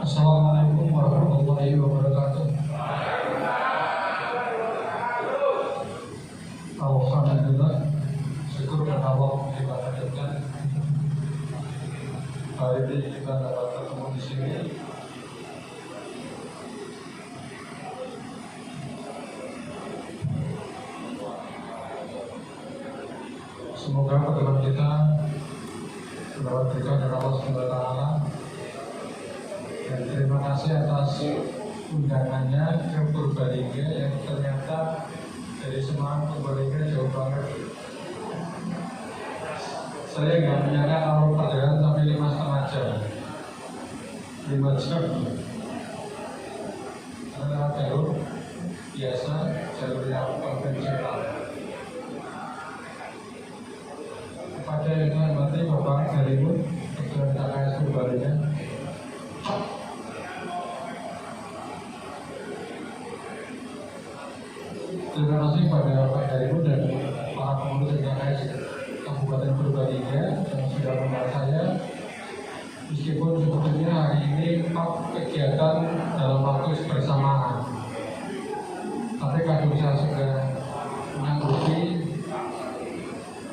Assalamualaikum warahmatullahi wabarakatuh. Alhamdulillah, syukur kepada Allah kita hadirkan. Hari ini kita dapat bertemu di sini. Semoga pertemuan kita mendapat berkah dari Allah Subhanahu wa taala. Dan terima kasih atas undangannya ke Purbalingga yang ternyata dari Semarang Purbalingga jauh banget. Saya nggak menyangka kalau perjalanan sampai 5,5 jam. 5 jam. Karena jalur biasa, jalur yang konvensional. Kepada yang dihormati Bapak Jalimun, Ketua KKS Purbalingga. Terima kasih pada Pak Harimu dan para pengurus KKS Kabupaten Purbalingga yang sudah mengundang saya. Meskipun sebetulnya hari ini kegiatan dalam waktu bersamaan, tapi kadang saya sudah menyanggupi.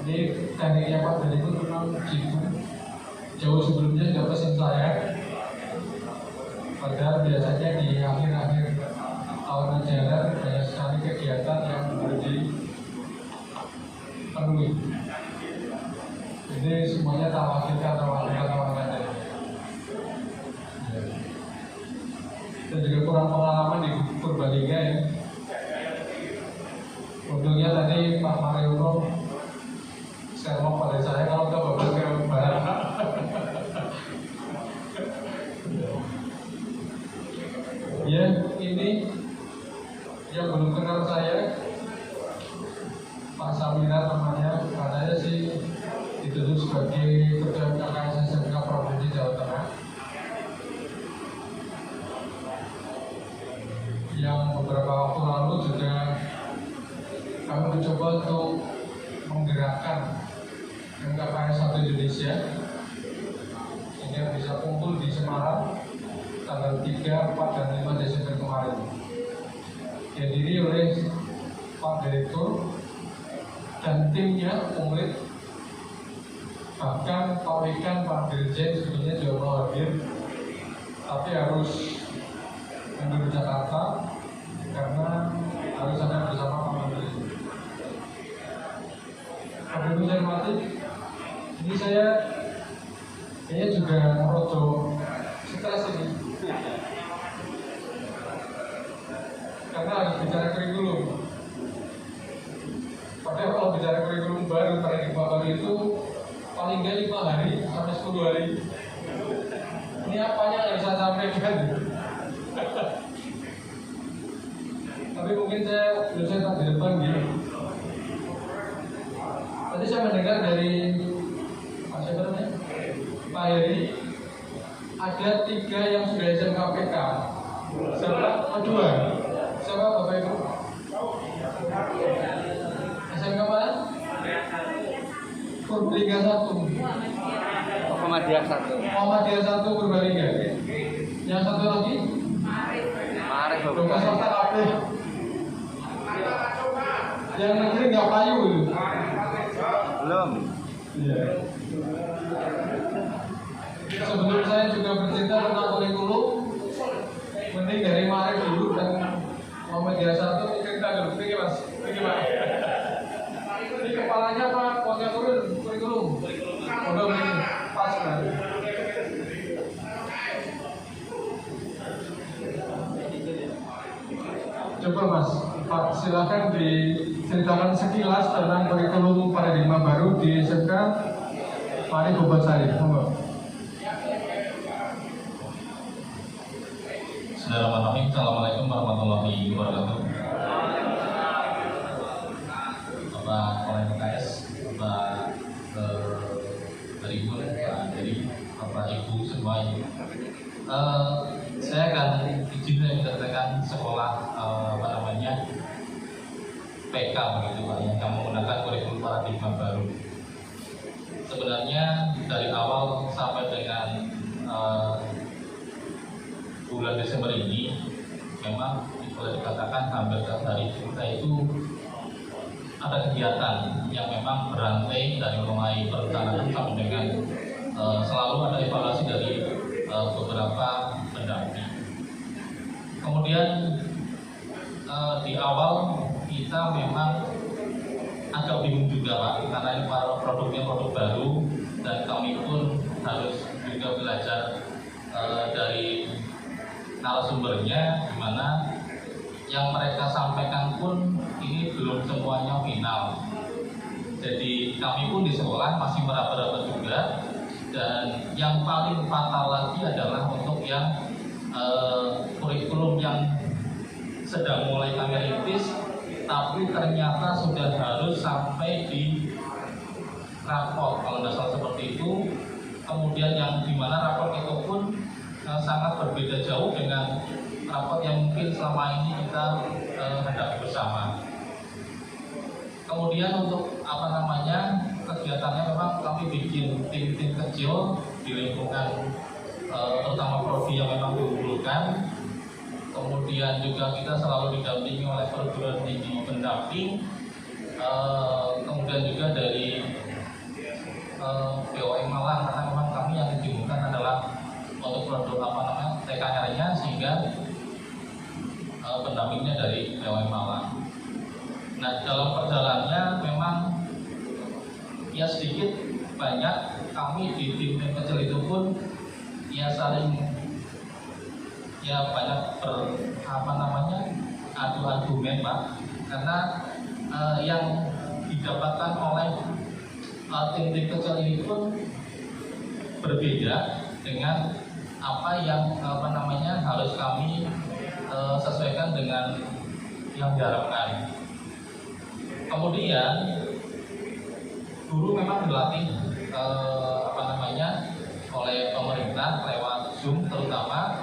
Ini tekniknya Pak Harimu memang jauh sebelumnya sudah pesan saya. Padahal biasanya di akhir-akhir tahun ajaran banyak sekali kegiatan yang harus dipenuhi. Ini semuanya tawakilkan aja. Dan juga kurang pengalaman di Purbalingga ya. Untungnya tadi Pak Mariono sermon pada saya kalau kita bawa ke barat. Ya, ini yang belum kenal saya, Pak Samira namanya, katanya sih dituduh sebagai Ketua KKS SMK Provinsi Jawa Tengah, yang beberapa waktu lalu juga kami mencoba untuk menggerakkan KKS 1 Indonesia sehingga bisa kumpul di Semarang tanggal 3, 4, dan 5 Desember kemarin. Dihadiri oleh Pak Direktur dan timnya, murid, bahkan Pak Wikan, Pak Dirjen sebenarnya juga mau hadir, tapi harus mundur Jakarta karena harus ada bersama Pak Menteri. Habis saya mati, ini saya kayaknya juga rodo stres ini. Karena harus bicara kurikulum. Padahal kalau bicara kurikulum baru, paradigma baru itu paling nggak 5 hari sampai 10 hari. Ini apanya yang bisa sampaikan? Tapi mungkin saya tak di depan gitu. Tadi saya mendengar dari Pak siapa namanya? Pak Heri, ada 3 yang sudah SMKPK. Siapa? 2. Siapa Bapak Ibu? SMK mana? Purbalingga 1. Muhammadiyah 1. Muhammadiyah 1 Purbalingga. Yang satu lagi? Mari Dokter Serta Kafe. Yang negeri nggak payu itu? Belum. Iya. Sebelum saya juga bercerita tentang kurikulum, mending dari Maret dulu dan Muhammadiyah 1 cerita dulu. Ini Mas, ini Mas. Ini kepalanya Pak, pokoknya turun kurikulum. Udah ini pas kan? Coba Mas, Pak silakan diceritakan sekilas tentang kurikulum paradigma baru di SMK Mari Bobasari. Bismillahirrahmanirrahim. Assalamualaikum warahmatullahi wabarakatuh. Bapak Kepala KKS, Bapak Harimun, Pak Dari, Bapak Ibu semua ini. Saya akan izin menceritakan sekolah PK begitu Pak, yang menggunakan kurikulum paradigma baru. Sebenarnya dari awal sampai dengan bulan Desember ini memang boleh dikatakan hampir setiap hari kita itu ada kegiatan yang memang berantai dari mulai perencanaan sampai dengan selalu ada evaluasi dari beberapa pendamping. Kemudian di awal kita memang agak bingung juga Pak, karena ini produknya produk baru dan kami pun harus juga belajar dari narasumbernya, di mana yang mereka sampaikan pun ini belum semuanya final. Jadi kami pun di sekolah masih meraba-raba juga, dan yang paling fatal lagi adalah untuk yang kurikulum yang sedang mulai kami rintis, tapi ternyata sudah harus sampai di rapor kalau nggak salah seperti itu. Kemudian yang dimana rapor itu pun sangat berbeda jauh dengan rapor yang mungkin selama ini kita hadapi bersama. Kemudian untuk kegiatannya memang kami bikin tim-tim kecil di lingkungan terutama prodi yang memang diunggulkan. Kemudian juga kita selalu didampingi oleh perguruan tinggi pendamping. Kemudian juga dari BOM Malang, karena memang kami yang dibingungkan adalah untuk produk TKR-nya, sehingga pendampingnya dari BOM Malang. Nah, dalam perjalanannya memang ya sedikit banyak kami di tim kecil itu pun ya saling banyak adu argumen Pak, karena yang didapatkan oleh tim-tim kecil ini pun berbeda dengan apa yang harus kami sesuaikan dengan yang diharapkan. Kemudian guru memang dilatih oleh pemerintah lewat Zoom terutama.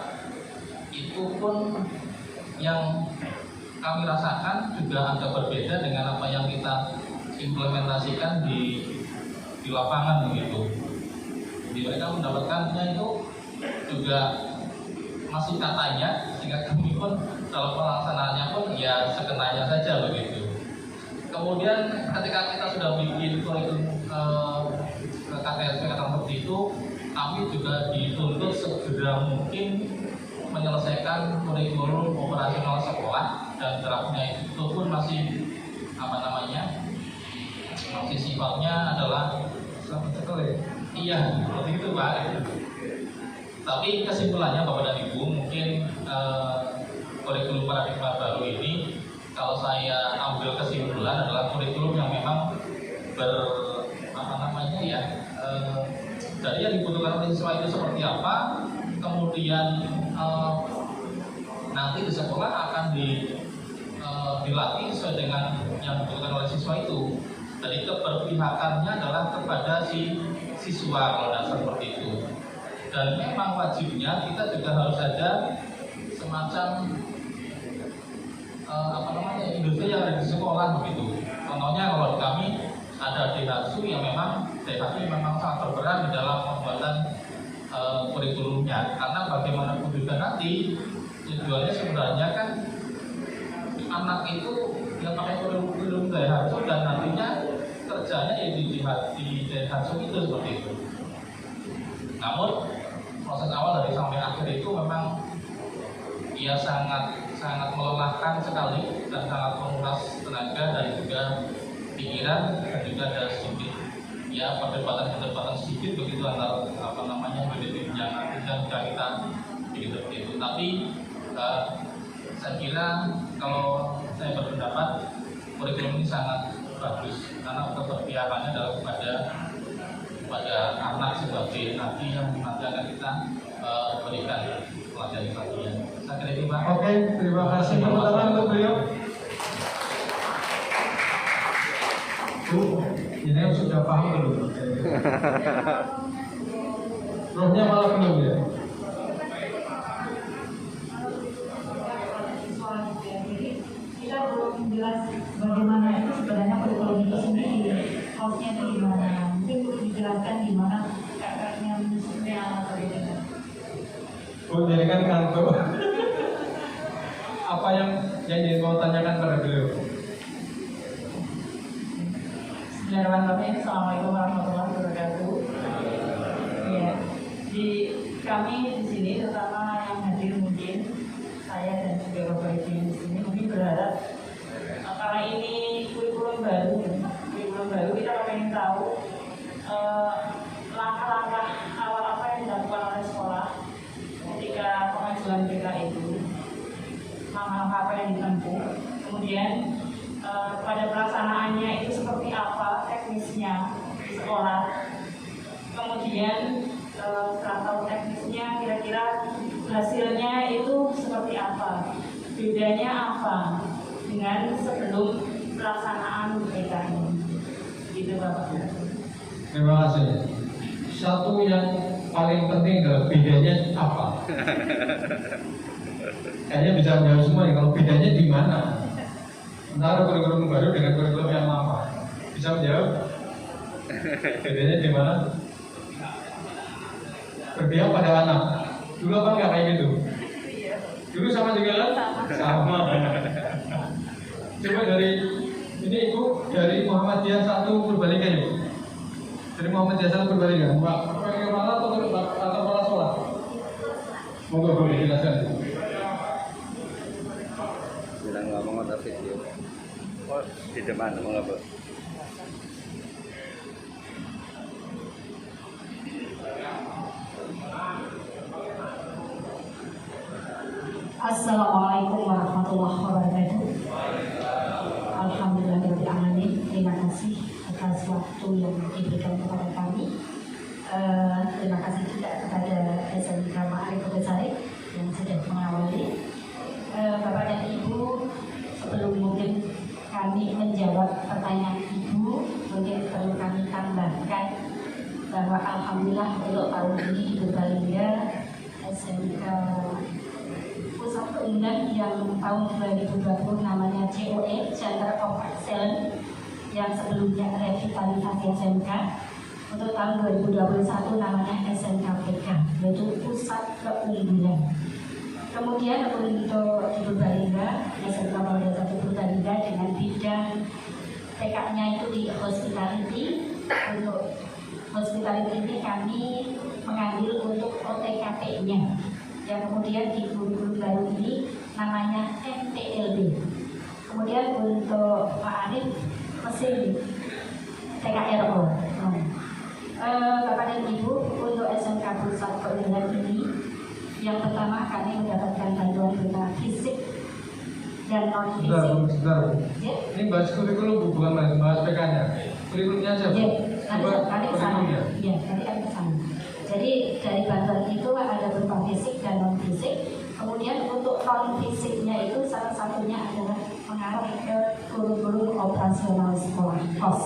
Itu pun yang kami rasakan juga agak berbeda dengan apa yang kita implementasikan di lapangan begitu. Jadi mereka mendapatkannya itu juga masih katanya, sehingga kami pun dalam pelaksanaannya pun ya sekenanya saja begitu. Kemudian ketika kita sudah bikin kurikulum KTSP seperti itu, kami juga dituntut segera mungkin menyelesaikan kurikulum operasional sekolah, dan draftnya itu pun masih masih sifatnya adalah iya seperti itu Pak. Tapi kesimpulannya Bapak dan Ibu, mungkin kurikulum paradigma baru ini kalau saya ambil kesimpulan adalah kurikulum yang memang dari yang dibutuhkan oleh siswa itu seperti apa, kemudian nanti di sekolah akan dilatih sesuai dengan yang dibutuhkan oleh siswa itu. Jadi keberpihakannya adalah kepada si siswa kalau dasar seperti itu. Dan memang wajibnya kita juga harus ada semacam industri yang ada di sekolah begitu. Contohnya kalau di kami ada DHSU yang memang sangat berperan di dalam pembuatan kurikulumnya, karena bagaimanapun juga nanti tujuannya sebenarnya kan anak itu yang pakai kurikulum DHSU dan nantinya kerjanya ya di DHSU itu seperti itu. Namun proses awal dari sampai akhir itu memang ya sangat melelahkan sekali dan sangat menguras tenaga dan juga pikiran, dan juga ada sedikit ya perdebatan sedikit begitu antara BDT yang nanti dan kita begitu. Tapi saya kira kalau saya berpendapat kurikulum ini sangat bagus karena keberpihakannya adalah kepada anak sebagai nanti yang akan kita berikan pelatihan. Saya kira itu Pak. Oke, terima kasih teman-teman untuk beliau. Ini sudah paham belum? Rohnya malah belum ya? Kita belum jelas bagaimana itu sebenarnya kurikulum itu sendiri, hostnya itu gimana? Mungkin perlu dijelaskan gimana kakaknya menyusunnya atau bagaimana? Bu Jenengan ngantuk. Apa yang ingin mau tanyakan pada beliau? Bismillahirrahmanirrahim. Assalamualaikum warahmatullahi wabarakatuh. Ya, di kami di sini, terutama yang hadir mungkin saya dan juga Bapak Ibu yang di sini mungkin berharap karena ini kurikulum baru, kita ingin tahu langkah-langkah awal apa yang dilakukan oleh sekolah ketika pengajuan BK itu, langkah-langkah apa yang ditempuh, kemudian pada pelaksanaannya itu seperti apa teknisnya di sekolah, kemudian setelah tahu teknisnya kira-kira hasilnya itu seperti apa, bedanya apa dengan sebelum pelaksanaan BK ini, gitu Bapak. Terima kasih. Satu yang paling penting adalah bedanya apa? Kayaknya bisa menjawab semua ya. Kalau bedanya di mana? Antara kurikulum baru dengan kurikulum yang lama. Bisa menjawab? Bedanya di mana? Berpihak pada anak. Dulu apa nggak kayak gitu? Dulu sama juga kan? Sama. Coba dari ini Ibu dari Muhammadiyah 1 Purbalingga ya. Dari Muhammadiyah 1 Purbalingga. Pak, pakai kepala atau kepala sekolah? Monggo boleh dijelaskan. Bilang ngomong atau video. Oh, di depan ngomong apa? Assalamualaikum warahmatullahi wabarakatuh. Alhamdulillahirabbil alamin. Terima kasih atas waktu yang diberikan kepada kami. Terima kasih juga kepada SMK Ma'arif Besari yang sudah mengawali. Bapak dan Ibu, sebelum mungkin kami menjawab pertanyaan Ibu, mungkin perlu kami tambahkan bahwa alhamdulillah untuk tahun ini di Purbalingga SMK Pusat Keunggulan yang tahun 2020 namanya COE Center of Excellence, yang sebelumnya revitalisasi SMK, untuk tahun 2021 namanya SMK PK, yaitu Pusat Keunggulan. Kemudian untuk di Purbalingga, SMK Muhammadiyah 1 Purbalingga dengan bidang TK-nya itu di hospitality. Untuk hospitality ini kami mengambil untuk OTKP-nya, yang kemudian di kurikulum baru ini namanya MTLB. Kemudian untuk Pak Arif mesin TKRO. Bapak dan Ibu, untuk SMK Pusat Keunggulan ini, yang pertama kami mendapatkan bantuan berupa fisik dan non fisik. Sebentar. Ya. Ini bahas kurikulum bukan bahas PK-nya. Kurikulumnya aja. Ya, Coba nanti kesana. kurikulumnya. Ya, nanti akan kesana. Jadi dari bantuan itu ada berupa fisik dan non fisik. Kemudian untuk non fisiknya itu salah satunya adalah mengarah ke kurikulum operasional sekolah KOS.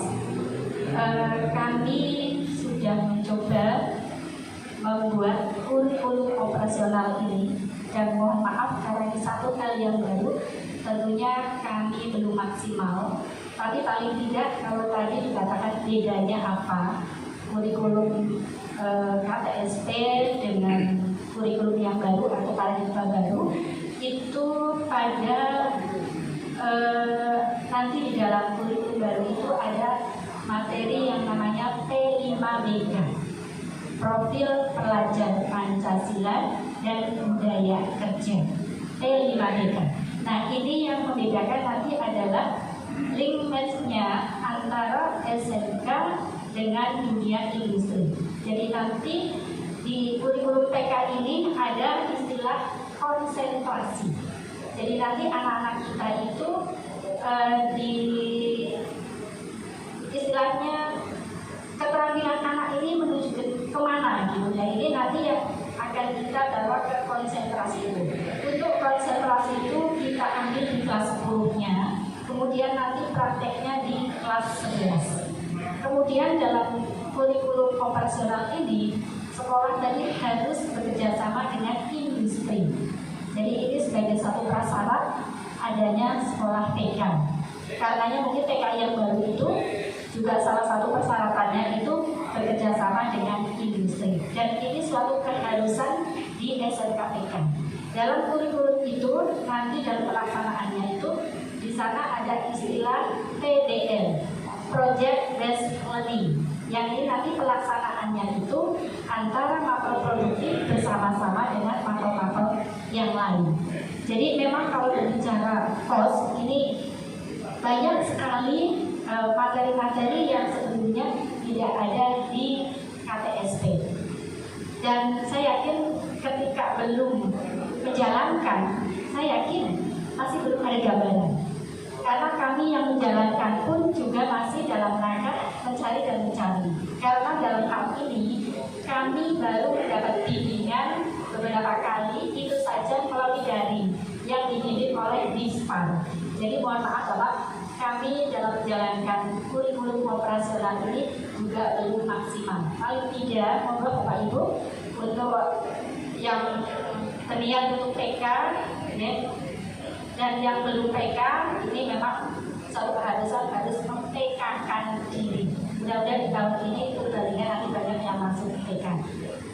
Kami sudah mencoba membuat kurikulum operasional ini, dan mohon maaf karena ini satu hal yang baru, tentunya kami belum maksimal. Tapi paling tidak kalau tadi dikatakan bedanya apa kurikulum KTSP dengan kurikulum yang baru atau paradigma baru, itu pada nanti di dalam kurikulum baru itu ada materi yang namanya P5BK, Profil Pelajar Pancasila dan Budaya Kerja, P5BK. Nah, ini yang membedakan nanti adalah link match-nya antara SMK dengan dunia industri. Jadi nanti di kurikulum PK ini ada istilah konsentrasi. Jadi nanti anak-anak kita itu di istilahnya keterampilan anak ini menuju kemana gitu. Nah, ini nanti yang akan kita bawa ke konsentrasi itu. Untuk konsentrasi itu kita ambil di kelas 10-nya, kemudian nanti prakteknya di kelas 11. Kemudian dalam kurikulum operasional ini, sekolah tadi harus bekerja sama dengan industri. Jadi ini sebagai satu prasyarat adanya sekolah TK. Karenanya mungkin TK yang baru itu juga salah satu persyaratannya itu bekerja sama dengan industri. Dan ini suatu keharusan di SMKPK. Dalam kurikulum itu nanti dalam pelaksanaannya itu di sana ada istilah PBL, Project Based Learning. Yang ini nanti pelaksanaannya itu antara mapel produktif bersama-sama dengan mapel-mapel yang lain. Jadi memang kalau berbicara POS ini banyak sekali materi-materi yang sebelumnya tidak ada di KTSP. Dan saya yakin ketika belum menjalankan, saya yakin masih belum ada gambaran. Karena kami yang menjalankan pun juga masih dalam rangka mencari dan mencari. Karena dalam hal ini kami baru mendapat bimbingan beberapa kali, itu saja melalui daring yang dibimbing oleh Dispar. Jadi mohon maaf Bapak, kami dalam menjalankan kurikulum operasional ini juga belum maksimal. Paling tidak, mohon Bapak Ibu, untuk yang berniat untuk PK, ya, dan yang belum PK ini memang satu keharusan harus mem-PK-kan diri. Mudah-mudahan di tahun ini itu kembalinya nanti banyak yang masuk PK.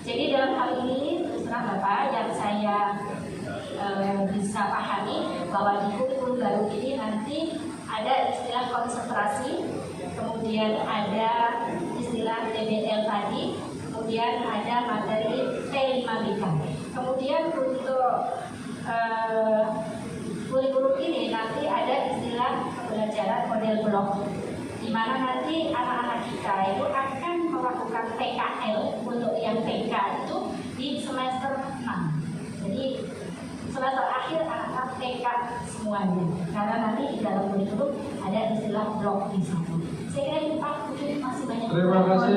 Jadi dalam hal ini terus terang Bapak yang saya bisa pahami bahwa di kurikulum baru ini nanti ada istilah konsentrasi, kemudian ada istilah TBL tadi, kemudian ada materi P5BK. Kemudian untuk kurikulum ini nanti ada istilah pembelajaran model blok, di mana nanti anak-anak kita itu akan melakukan PKL untuk yang PK itu di semester 6. Jadi semester akhir anak-anak PK semuanya, karena nanti di dalam kurikulum ada istilah blok di sana. Saya kira ini Pak, mungkin masih banyak. Terima kasih.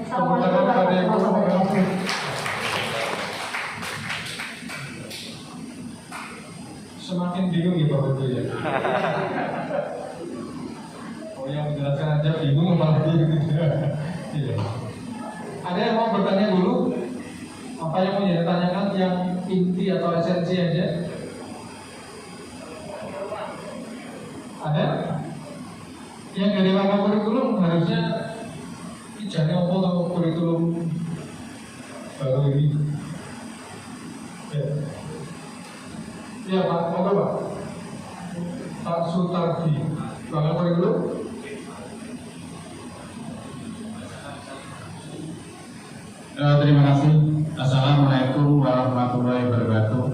Assalamualaikum warahmatullahi wabarakatuh. Semakin bingung ya Bapak Ibu ya. Oh yang menjelaskan aja bingung malah bingung. Iya. Ada yang mau bertanya dulu? Apa yang mau ditanyakan yang inti atau esensi aja? Ada? Yang dari mama kurikulum harusnya ijazahnya apa kalau kurikulum baru ini? Ya. Ya Pak, mau Pak? Pak Sutardi, Bang kurikulum? Terima kasih. Assalamualaikum warahmatullahi wabarakatuh.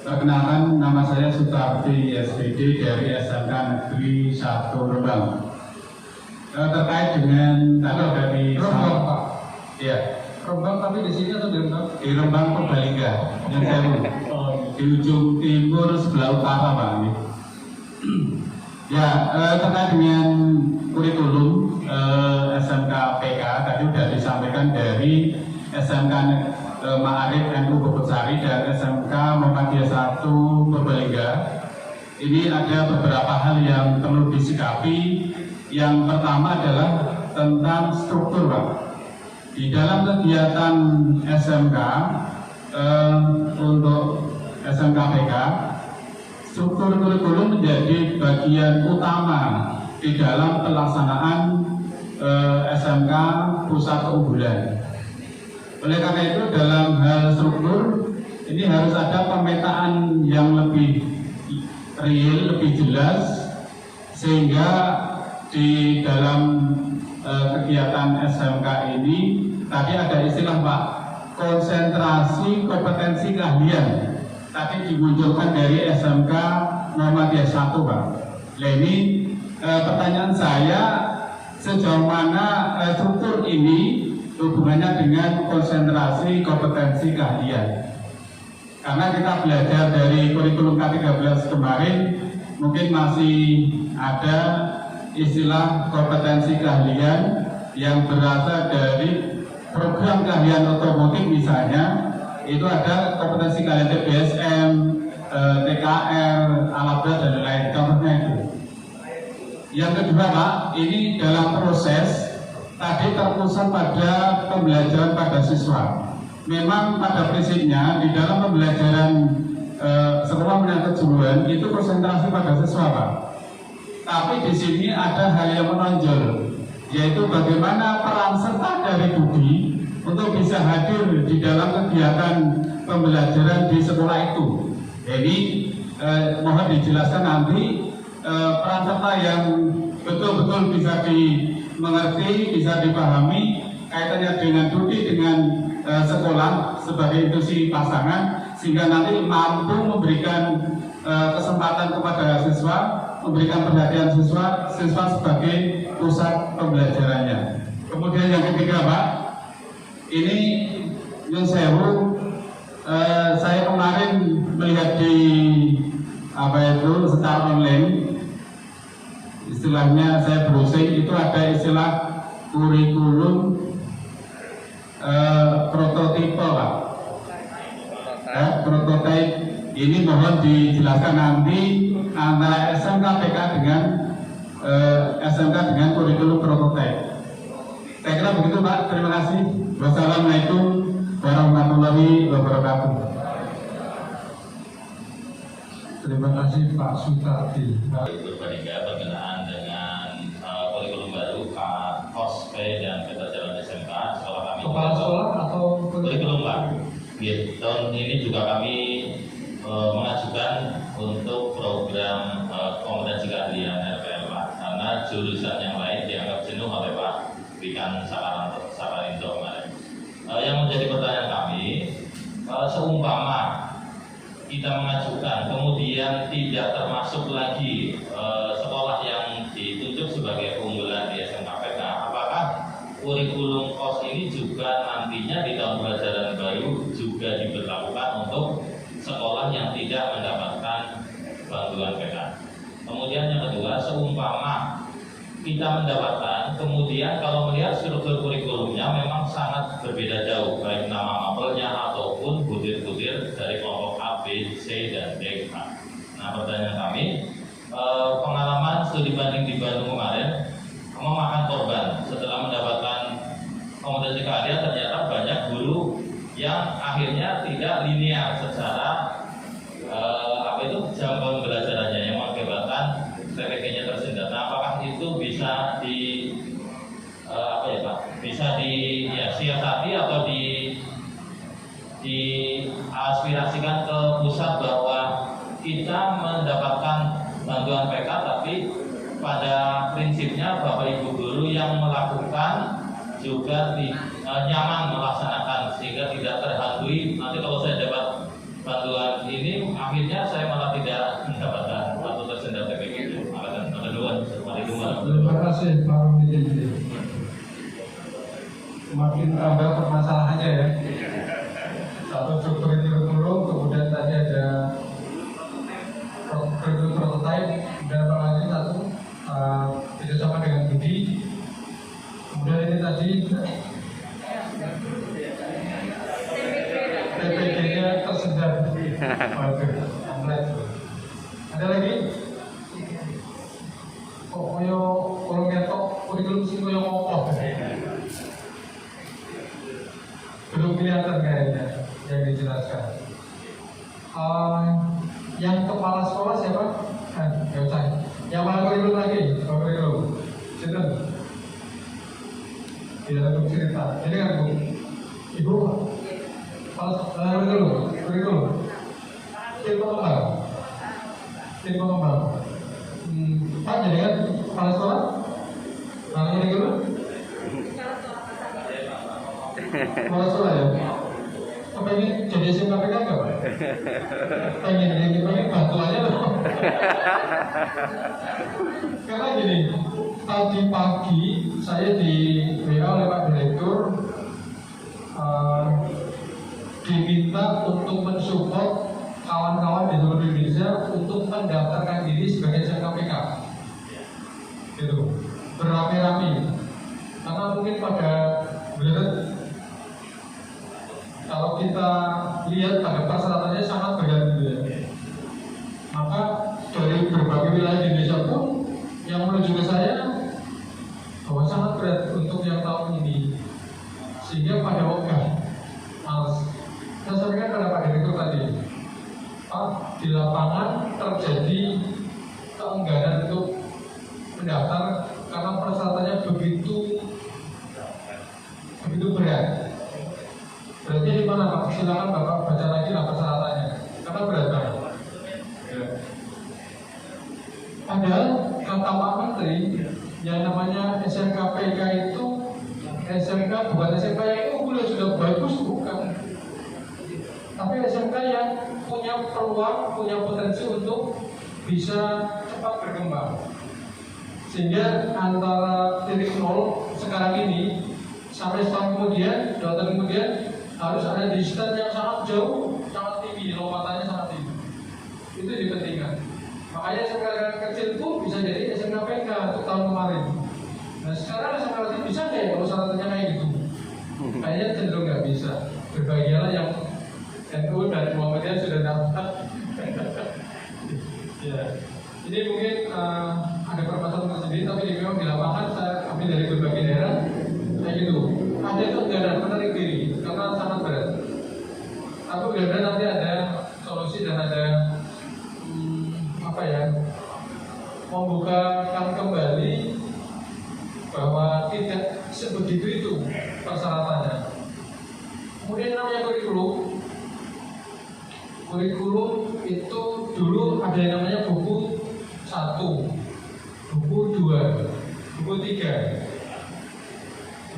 Perkenalkan, nama saya Sutardi SPD dari SMK Negeri 1 Rembang. Terkait dengan tadi dari Rembang Pak. Ya, Rembang tapi di sini atau di Rembang? di Rembang Purbalingga, yang sewu. Di ujung timur sebelah utara Pak. Ya, terkait dengan kurikulum SMK PK tadi sudah disampaikan dari SMK Ma'arif NU Bogosari dan SMK Muhammadiyah 1 Purbalingga. Ini ada beberapa hal yang perlu disikapi. Yang pertama adalah tentang struktur Pak. Di dalam kegiatan SMK untuk SMK PK, struktur kurikulum menjadi bagian utama di dalam pelaksanaan SMK Pusat Keunggulan. Oleh karena itu dalam hal struktur ini harus ada pemetaan yang lebih real, lebih jelas, sehingga di dalam kegiatan SMK ini tadi ada istilah Pak, konsentrasi kompetensi keahlian. Tadi dimunculkan dari SMK Muhammadiyah 1 Pak. Nah ini pertanyaan saya, sejauh mana struktur ini hubungannya dengan konsentrasi kompetensi keahlian? Karena kita belajar dari kurikulum K13 kemarin, mungkin masih ada istilah kompetensi keahlian yang berasal dari program keahlian otomotif misalnya, itu ada kompetensi keahlian TBSM, TKR, alat berat dan lain contohnya itu. Yang kedua Pak, ini dalam proses tadi terpusat pada pembelajaran pada siswa. Memang pada prinsipnya di dalam pembelajaran sekolah menengah kejuruan itu konsentrasi pada siswa Pak. Tapi di sini ada hal yang menonjol, yaitu bagaimana peran serta dari Budi untuk bisa hadir di dalam kegiatan pembelajaran di sekolah itu. Jadi mohon dijelaskan nanti peran serta yang betul-betul bisa dimengerti, bisa dipahami kaitannya dengan duty dengan sekolah sebagai institusi pasangan, sehingga nanti mampu memberikan kesempatan kepada siswa, memberikan perhatian siswa sebagai pusat pembelajarannya. Kemudian yang ketiga, Pak, ini Nyun Sewu, saya kemarin melihat di secara online, istilahnya saya browsing, itu ada istilah kurikulum prototipe, Pak. Prototipe ini mohon dijelaskan nanti antara SMKPK dengan SMK dengan kurikulum prototipe. Saya kira begitu, Pak. Terima kasih. Wassalamualaikum warahmatullahi wabarakatuh. Terima kasih Pak Sutardi. Berbandingga berkenaan dengan kurikulum baru KOSP dan peta jalan SMK sekolah kami. Kepala sekolah atau kurikulum Pak. Tahun ini juga kami mengajukan untuk program kompetensi keahlian RPL Pak, karena jurusan yang lain dianggap jenuh oleh Pak Wikan Sakarindo kemarin. Yang menjadi pertanyaan kami, seumpama kita mengajukan kemudian tidak termasuk lagi sekolah yang ditunjuk sebagai keunggulan di SMKPK, apakah kurikulum KOS ini juga nantinya di tahun pelajaran baru juga diberlakukan untuk sekolah yang tidak mendapatkan bantuan PK? Kemudian yang kedua, seumpama kita mendapatkan, kemudian kalau melihat struktur kurikulumnya memang sangat berbeda jauh, baik nama mapelnya ataupun butir-butir dari kelompok A, B, C, dan D. Nah, pertanyaan kami, pengalaman studi banding di Bandung kemarin memakan korban. Setelah mendapatkan kompetensi keahlian, ternyata banyak guru yang akhirnya tidak linear secara jam pembelajarannya, yang mengakibatkan TPK-nya tersendat. Nah, apakah itu bisa bisa disiasati atau diaspirasikan ke pusat bahwa kita mendapatkan bantuan PK, tapi pada prinsipnya Bapak Ibu guru yang melakukan juga nyaman melaksanakan, sehingga tidak terhantui nanti kalau saya dapat bantuan ini akhirnya saya malah tidak mendapatkan atau tersendat TPK itu. Terima kasih Pak Rudi. Makin tambah permasalahannya ya. Satu struktur kurikulum, kemudian tadi ada kurikulum prototype, dan apa lagi satu tidak sama dengan budi. Kemudian ini tadi TPK-nya tersendat. Ada lagi? Kok koyo kalau ngetok kurikulum sih koyo ngopo? Belum kelihatan kayaknya yang dijelaskan. Yang kepala sekolah siapa? Nggak usah. Yang mana kurikulum lagi? Kurikulum. Cinta. Tidak ada cerita. Ini kan Bu. Ibu. Kepala kurikulum. Tim pengembang. Pak jadi kan kepala sekolah? Nah, ini dulu. Kepala sekolah ya? Apa ini jadi SMKPK nggak Pak? Pengen bantuannya loh. Karena gini, tadi pagi saya di WA oleh Pak Direktur diminta untuk mensupport kawan-kawan di seluruh Indonesia untuk mendaftarkan diri sebagai SMKPK. Gitu, beramai-ramai. Karena mungkin pada kalau kita lihat pada persyaratannya sangat berat gitu ya. Maka dari berbagai wilayah di Indonesia pun yang menuju ke saya bahwa sangat berat untuk yang tahun ini, sehingga pada ogah males. Saya sampaikan pada Pak Direktur tadi, Pak, di lapangan terjadi keengganan untuk mendaftar karena persyaratannya begitu berat. silakan Bapak baca lagi lah persyaratannya, karena berat banget. Ya. Padahal kata Pak Menteri, yang namanya SMK-PK itu SMK bukan SMK yang unggul sudah bagus, bukan. Tapi SMK yang punya peluang, punya potensi untuk bisa cepat berkembang. Sehingga antara titik nol sekarang ini sampai setahun kemudian, 2 tahun kemudian harus ada distance yang sangat jauh, sangat tinggi, lompatannya sangat tinggi. Itu dipentingkan. Makanya SMK kecil pun bisa jadi SMK-PK untuk tahun kemarin. Nah sekarang SMK bisa nggak ya kalau syaratnya kayak gitu? Kayaknya cenderung nggak bisa. Berbahagialah yang NU dan Muhammadiyah sudah dapat. Ya, ini mungkin ada permasalahan tersendiri, tapi memang di lapangan saya ambil dari berbagai daerah kayak gitu. Ada itu daerah menarik diri karena sangat berat. Tapi mudah-mudahan nanti ada solusi dan ada membukakan kembali bahwa tidak sebegitu itu persyaratannya. Kemudian namanya kurikulum. Kurikulum itu dulu ada yang namanya buku 1, buku 2, buku 3,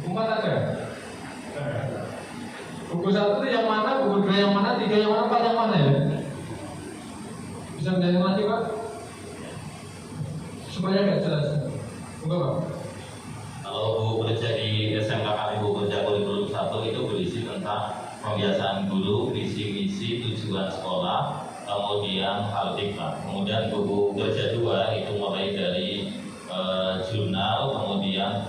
buku 4 ada. Buku 1 itu yang mana, buku 2 yang mana, 3 yang mana, 4 yang mana ya? Bisa menjadi lagi Pak? Supaya nggak jelas. Enggak Pak? Kalau buku kerja di SMK kami, buku kerja kurikulum 1 itu berisi tentang pembiasaan guru, visi misi, tujuan sekolah, kemudian al-hikmah. Kemudian buku kerja 2 itu mulai dari jurnal, kemudian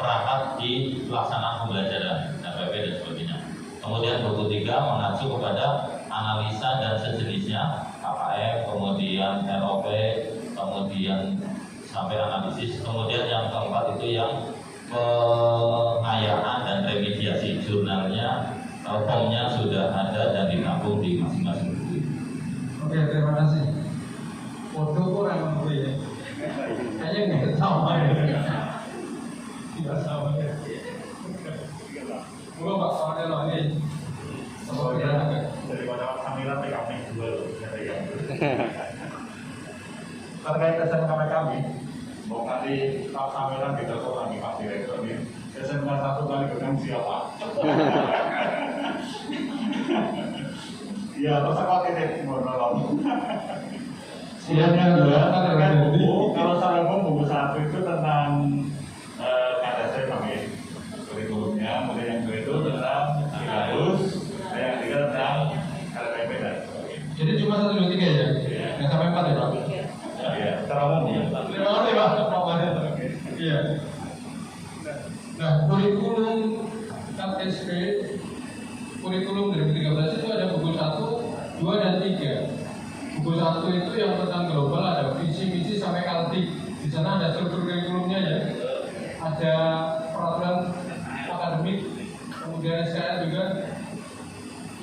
perangkat di pelaksanaan pembelajaran, NPP dan sebagainya. Kemudian buku 3 mengacu kepada analisa dan sejenisnya, KKM, kemudian ROP, kemudian sampai analisis. Kemudian yang keempat itu yang pengayaan dan remediasi. Jurnalnya, formnya sudah ada dan ditampung di masing-masing buku. Oke, terima kasih. Foto kurang buku ya. Kayaknya nggak sama ya. Tidak sama ya. Mungkin Pak soalnya lo ini. Daripada Kamila PKP 2 loh. Terkait SMK kami, mau kali Pak Kamila kita tuh lagi Pak Direktur ini. SMK 1 kali dengan siapa? Iya, terus aku titik mau nolong. Siapnya terkait buku, kalau secara umum buku 1 itu tentang KTC kami kurikulumnya, kemudian yang kedua itu tentang silabus, dan yang ketiga tentang LPP dan sebagainya. Jadi cuma 1, 2, 3 ya? Nggak sampai 4 ya Pak? Iya, secara umum ya. Terima kasih Pak. Iya. Nah, kurikulum KSP, kurikulum 2013 itu ada buku 1, 2, dan 3. Buku 1 itu yang tentang global, ada visi misi sampai kaltik. Di sana ada struktur kurikulumnya ya. Ada peraturan akademik, kemudian SKS juga.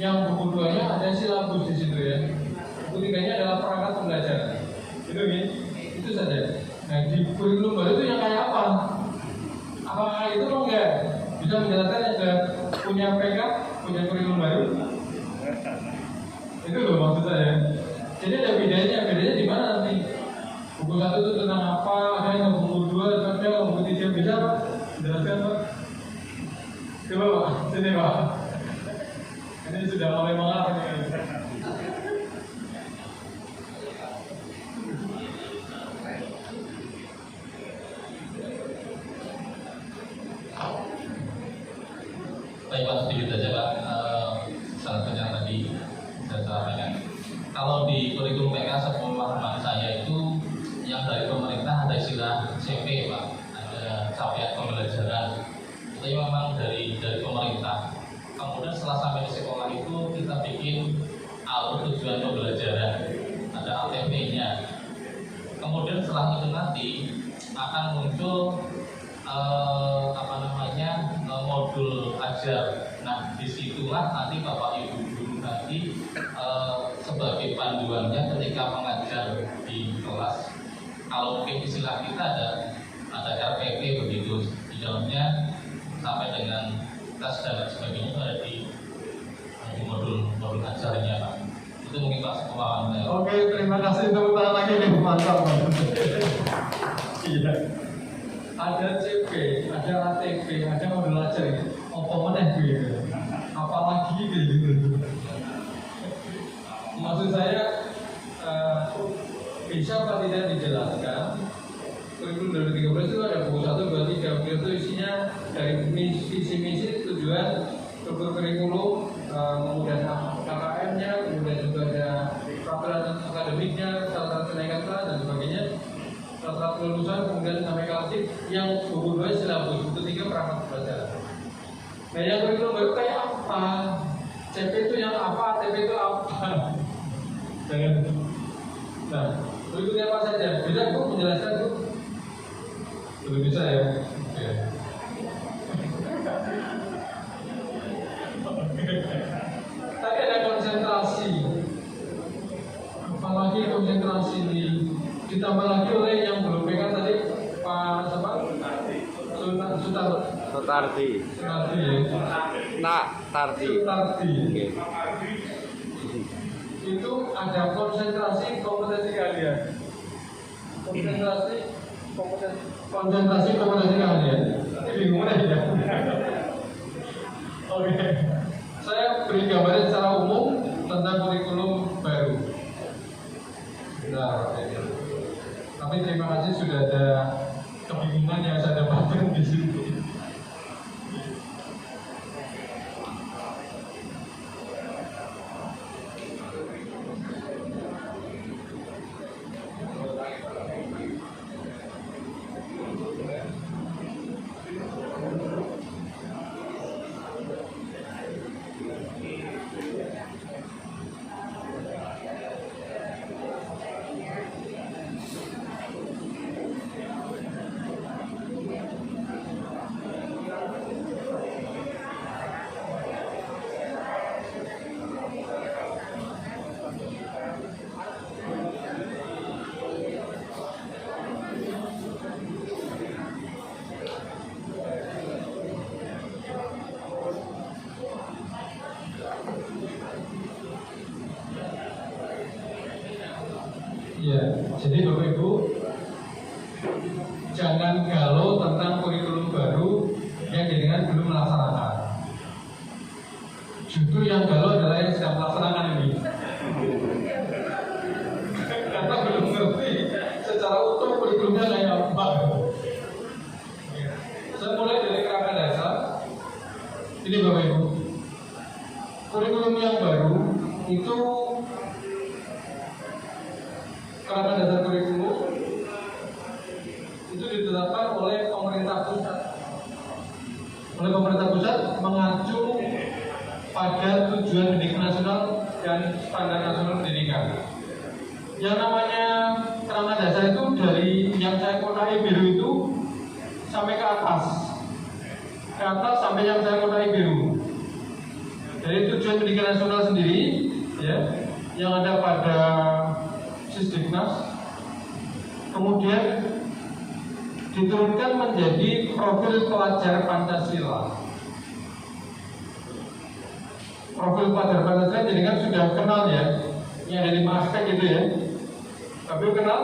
Yang buku 2-nya ada silabus di situ ya. Buku 3-nya adalah perangkat pembelajaran. Itu saja. Nah di kurikulum baru itu yang kayak apa? Apakah itu kok enggak bisa menjelaskan yang sudah punya PK, punya kurikulum baru? Itu loh maksud saya. Jadi ada bedanya di mana nanti? Buku 1 itu tentang apa? Ada yang buku 2, ada buku 3 bisa Pak? Jelaskan Pak. Coba Pak, sini Pak. Ini sudah mulai mengarah ini. Baik Pak, sedikit saja Pak. Salah satu yang tadi saya sampaikan. Kalau di kurikulum PK sepemahaman saya itu yang dari pemerintah ada istilah CP Pak, ada capaian pembelajaran. Tapi memang dari pemerintah. Kemudian setelah sampai di sekolah itu kita bikin alur tujuan pembelajaran, ada ATP-nya. Kemudian setelah itu nanti akan muncul modul ajar. Nah, disitulah nanti Bapak Ibu guru nanti sebagai panduannya ketika mengajar di kelas. Kalau mungkin istilah kita ada RPP begitu di dalamnya sampai dengan tes dan sebagainya ada di modul kasih tepuk tangan lagi nih, mantap. Iya. Ada CP, ada ATP, ada modul ajar gitu. Apa meneh gitu. Apalagi gitu. Maksud saya bisa apa tidak dijelaskan? Kurikulum 2013 itu ada buku 1, 2, 3. Itu isinya dari visi misi, tujuan, struktur kurikulum, kemudian KKM-nya, kemudian juga ada peraturan akademiknya, syarat kenaikan kelas dan sebagainya, syarat kelulusan, kemudian sampai klasik yang buku 2 silabus, buku 3 perangkat pelajaran. Nah, yang kurikulum baru kayak apa? CP itu yang apa? ATP itu apa? Jangan. Nah, berikutnya apa saja? Bisa Bu menjelaskan Bu? Belum bisa ya? Oke. Tadi ada konsentrasi. Apalagi konsentrasi ini ditambah lagi oleh yang belum pegang tadi Pak siapa? Sutardi. Sutardi ya. Nah, Tardi. Sutardi. Oke. Itu ada konsentrasi kompetensi kalian. Konsentrasi kompetensi kalian. Ini bingung ya. Oke. Saya beri gambaran secara umum tentang kurikulum baru. Nah, tapi terima kasih sudah ada kebingungan yang saya dapatkan di sini. Ya, jadi Bapak Ibu jangan galau tentang kurikulum baru yang jenengan belum melaksanakan. Justru yang galau adalah yang sedang melaksanakan ini. Karena belum ngerti secara utuh kurikulumnya kayak apa. Saya mulai dari kerangka dasar. Ini Bapak Ibu, kurikulum yang baru itu kerangka dasar kurikulum itu ditetapkan oleh pemerintah pusat. Oleh pemerintah pusat mengacu pada tujuan pendidikan nasional dan standar nasional pendidikan. Yang namanya kerangka dasar itu dari yang saya kotai biru itu sampai ke atas sampai yang saya kotai biru. Dari tujuan pendidikan nasional sendiri, ya, yang ada pada Sisdiknas, kemudian diturunkan menjadi profil pelajar Pancasila. Profil pelajar Pancasila jadi kan sudah kenal ya, ini ada 5 aspek gitu ya. Tapi kenal?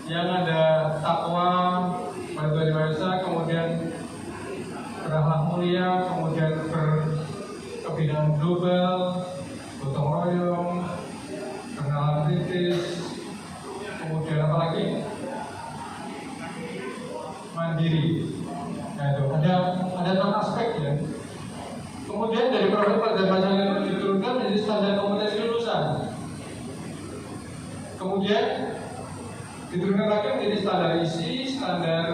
Yang ada takwa, bantuan dewasa, kemudian berakhlak mulia, kemudian kebinaan global, gotong royong, kenalan kritis, kemudian apa lagi? Mandiri. Nah itu ada 6 aspek ya. Kemudian dari profil pelajar Pancasila itu diturunkan menjadi standar kompetensi lulusan. Kemudian diturunkan lagi menjadi standar isi, standar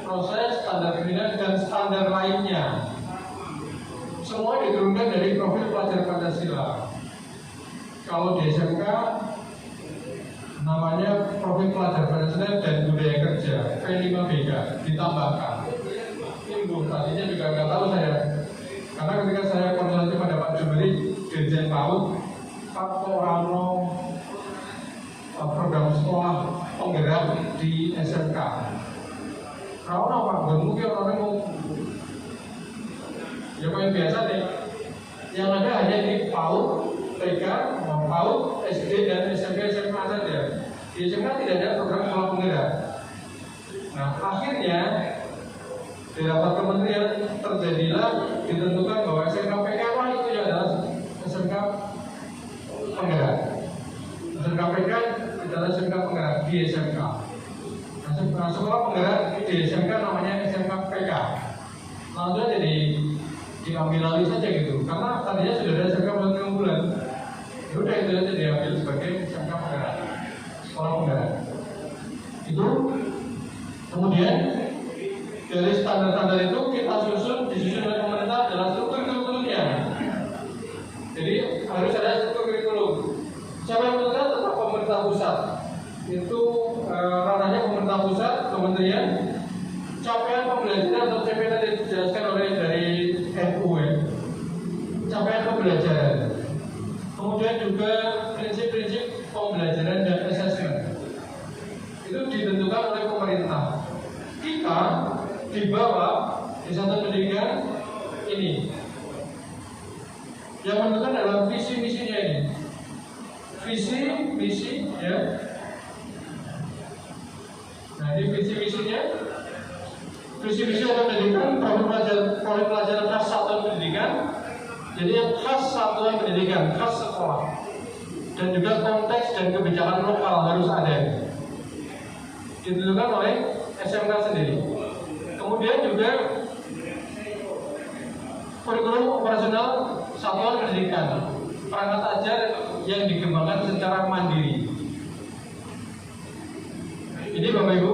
proses, standar pembinaan dan standar lainnya. Semua diturunkan dari profil pelajar Pancasila. Kalau di SMK namanya profil pelajar Pancasila dan budaya kerja P5BK ditambahkan. Ini tadinya juga nggak tahu saya, karena ketika saya konsultasi pada Pak Jumeri Dirjen PAUD, Pak Korano program sekolah penggerak di SMK. Kalau Pak mungkin orang mau ya kayak biasa nih, Yang ada hanya di PAUD, TK, PAUD, SD dan SMP SMA saja. Di SMA tidak ada program sekolah penggerak. Nah, akhirnya di rapat kementerian terjadilah ditentukan bahwa SMK PK itu adalah SMK penggerak. SMK PK adalah SMK penggerak di SMK. Nah, sekolah penggerak di SMK namanya SMK PK. Lalu jadi diambil alih saja gitu, karena tadinya sudah ada SMK bulan. Udah itu aja diambil sebagai SMK penggerak, sekolah penggerak. Itu kemudian dari standar-standar itu kita disusun oleh pemerintah adalah struktur kurikulumnya. Jadi harus ada struktur kurikulum. Siapa yang menentukan? Tetap pemerintah pusat. Itu ranahnya pemerintah pusat, kementerian. Capaian pembelajaran atau CP tadi dijelaskan oleh dari NU ya. Capaian pembelajaran. Kemudian juga prinsip-prinsip pembelajaran dan assessment. Itu ditentukan oleh pemerintah. Kita di bawah di satu pendidikan ini yang menentukan adalah visi misinya ini. Visi misi ya. Nah, di visi misinya, visi misi akan pendidikan program pelajaran khas satuan pendidikan. Jadi yang khas satuan pendidikan, khas sekolah, dan juga konteks dan kebijakan lokal harus ada. Ditentukan oleh SMK sendiri. Kemudian juga kurikulum operasional satuan pendidikan, perangkat ajar yang dikembangkan secara mandiri. Ini Bapak Ibu.